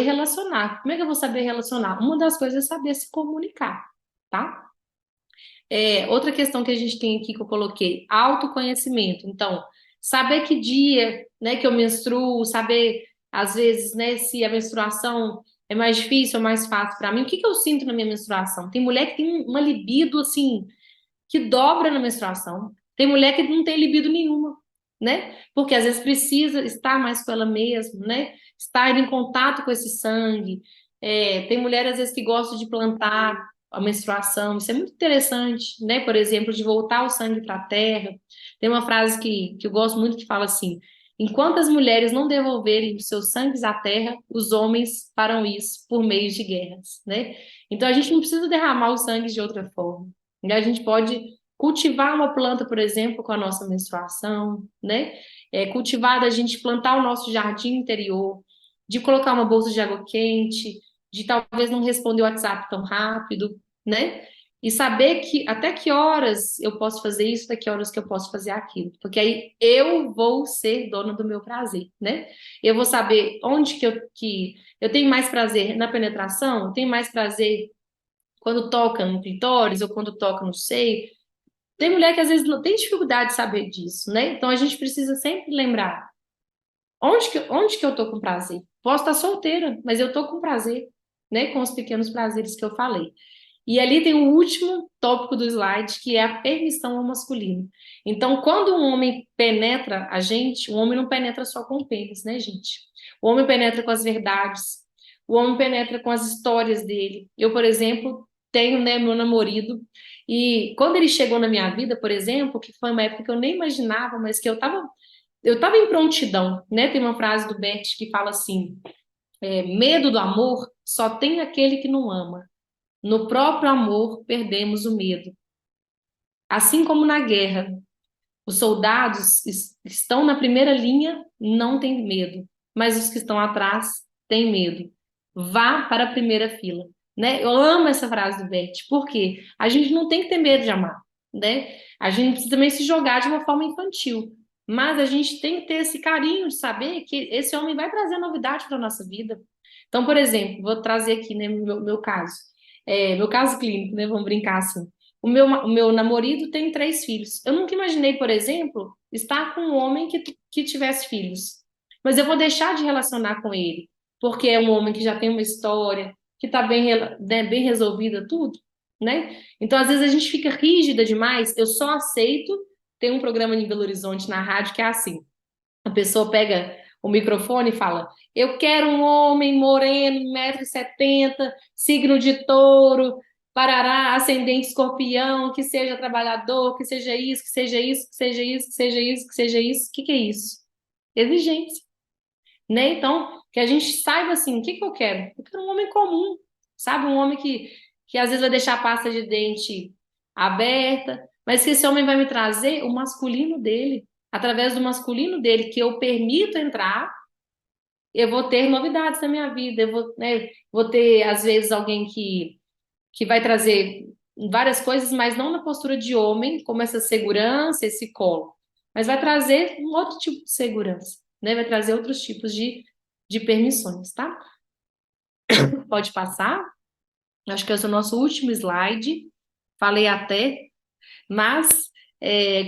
relacionar. Como é que eu vou saber relacionar? Uma das coisas é saber se comunicar, tá? Outra questão que a gente tem aqui que eu coloquei, autoconhecimento. Então, saber que dia, né, que eu menstruo, saber, às vezes, né, se a menstruação é mais difícil ou mais fácil para mim. O que que eu sinto na minha menstruação? Tem mulher que tem uma libido, assim, que dobra na menstruação. Tem mulher que não tem libido nenhuma, né? Porque às vezes precisa estar mais com ela mesma, né? Estar em contato com esse sangue. Tem mulher às vezes que gosta de plantar a menstruação. Isso é muito interessante, né? Por exemplo, de voltar o sangue para a terra. Tem uma frase que eu gosto muito que fala assim: enquanto as mulheres não devolverem os seus sangues à terra, os homens farão isso por meio de guerras, né? Então a gente não precisa derramar o sangue de outra forma. E a gente pode cultivar uma planta, por exemplo, com a nossa menstruação, né? Cultivar da gente plantar o nosso jardim interior, de colocar uma bolsa de água quente, de talvez não responder o WhatsApp tão rápido, né? E saber que até que horas eu posso fazer isso, até que horas que eu posso fazer aquilo. Porque aí eu vou ser dona do meu prazer, né? Eu vou saber onde que eu tenho mais prazer na penetração, tenho mais prazer quando toca no clitóris ou quando toca no seio. Tem mulher que às vezes não tem dificuldade de saber disso, né? Então a gente precisa sempre lembrar onde que eu tô com prazer. Posso estar solteira, mas eu tô com prazer, né? Com os pequenos prazeres que eu falei. E ali tem o último tópico do slide, que é a permissão ao masculino. Então, quando um homem penetra a gente, o homem não penetra só com o pênis, né, gente? O homem penetra com as verdades, o homem penetra com as histórias dele. Eu, por exemplo, tenho, né, meu namorado, e quando ele chegou na minha vida, por exemplo, que foi uma época que eu nem imaginava, mas que eu tava em prontidão, né? Tem uma frase do Bert que fala assim: medo do amor só tem aquele que não ama. No próprio amor, perdemos o medo. Assim como na guerra, os soldados estão na primeira linha, não têm medo, mas os que estão atrás têm medo. Vá para a primeira fila, né? Eu amo essa frase do Bert, porque a gente não tem que ter medo de amar, né? A gente precisa também se jogar de uma forma infantil, mas a gente tem que ter esse carinho de saber que esse homem vai trazer novidade para a nossa vida. Então, por exemplo, vou trazer aqui, né, meu caso. Meu caso clínico, né? Vamos brincar assim. O meu namorado tem 3 filhos. Eu nunca imaginei, por exemplo, estar com um homem que tivesse filhos. Mas eu vou deixar de relacionar com ele, porque é um homem que já tem uma história, que está bem, né, bem resolvida tudo, né? Então, às vezes, a gente fica rígida demais. Eu só aceito. Tem um programa em Belo Horizonte na rádio que é assim. A pessoa pega o microfone e fala: eu quero um homem moreno, 1,70 m, signo de touro, parará, ascendente escorpião, que seja trabalhador, que seja isso, que seja isso, que seja isso, que seja isso, que seja isso. O que que é isso? Exigência, né? Então, que a gente saiba assim: o que que eu quero? Eu quero um homem comum, sabe? Um homem que às vezes vai deixar a pasta de dente aberta, mas que esse homem vai me trazer o masculino dele. Através do masculino dele, que eu permito entrar, eu vou ter novidades na minha vida. Eu vou, né, vou ter, às vezes, alguém que vai trazer várias coisas, mas não na postura de homem, como essa segurança, esse colo, mas vai trazer um outro tipo de segurança, né? Vai trazer outros tipos de permissões, tá? Pode passar. Acho que esse é o nosso último slide. Falei até, mas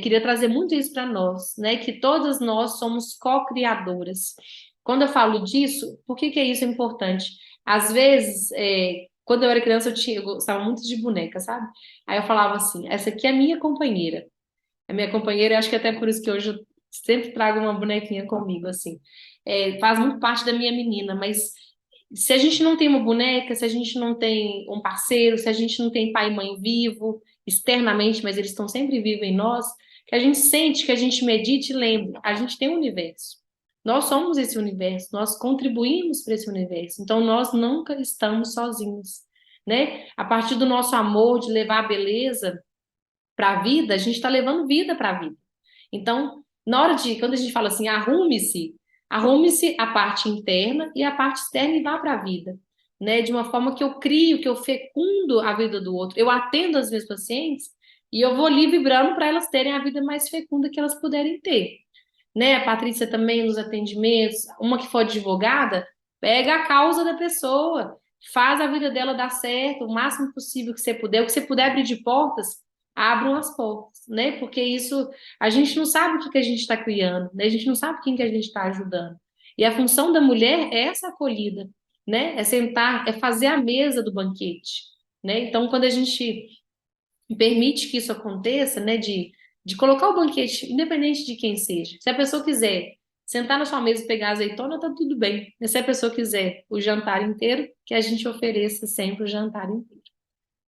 queria trazer muito isso para nós, né? Que todas nós somos co-criadoras. Quando eu falo disso, por que que isso é importante? Às vezes, quando eu era criança, eu gostava muito de boneca, sabe? Aí eu falava assim: essa aqui é a minha companheira. A minha companheira, acho que até por isso que hoje eu sempre trago uma bonequinha comigo, assim. Faz muito parte da minha menina, mas se a gente não tem uma boneca, se a gente não tem um parceiro, se a gente não tem pai e mãe vivo externamente, mas eles estão sempre vivos em nós, que a gente sente, que a gente medite e lembre, a gente tem um universo. Nós somos esse universo, nós contribuímos para esse universo, então nós nunca estamos sozinhos, né? A partir do nosso amor de levar a beleza para a vida, a gente está levando vida para a vida. Então, na hora de, quando a gente fala assim, arrume-se, Arrume-se a parte interna e a parte externa e vá para a vida, né? De uma forma que eu crio, que eu fecundo a vida do outro. Eu atendo as minhas pacientes e eu vou ali vibrando para elas terem a vida mais fecunda que elas puderem ter, né? A Patrícia também nos atendimentos, uma que for advogada, pega a causa da pessoa, faz a vida dela dar certo, o máximo possível que você puder, o que você puder abrir de portas, abram as portas, né? Porque isso, a gente não sabe o que que a gente está criando, né? A gente não sabe quem que a gente está ajudando. E a função da mulher é essa acolhida, né? É sentar, é fazer a mesa do banquete, né? Então, quando a gente permite que isso aconteça, né, de colocar o banquete, independente de quem seja. Se a pessoa quiser sentar na sua mesa e pegar azeitona, tá tudo bem. Mas se a pessoa quiser o jantar inteiro, que a gente ofereça sempre o jantar inteiro.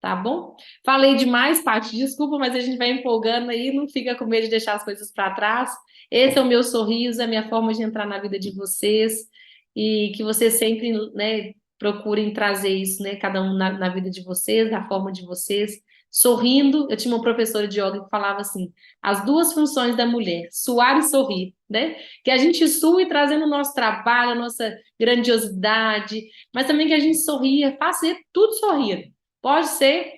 Tá bom? Falei demais, Paty, desculpa, mas a gente vai empolgando aí, não fica com medo de deixar as coisas para trás. Esse é o meu sorriso, é a minha forma de entrar na vida de vocês e que vocês sempre, né, procurem trazer isso, né, cada um na vida de vocês, da forma de vocês, sorrindo. Eu tinha uma professora de yoga que falava assim: as duas funções da mulher, suar e sorrir, né? Que a gente sue trazendo o nosso trabalho, a nossa grandiosidade, mas também que a gente sorria, faça tudo sorrindo. Pode ser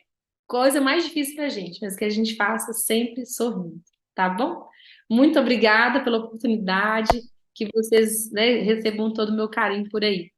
coisa mais difícil para a gente, mas que a gente faça sempre sorrindo, tá bom? Muito obrigada pela oportunidade, que vocês, né, recebam todo o meu carinho por aí.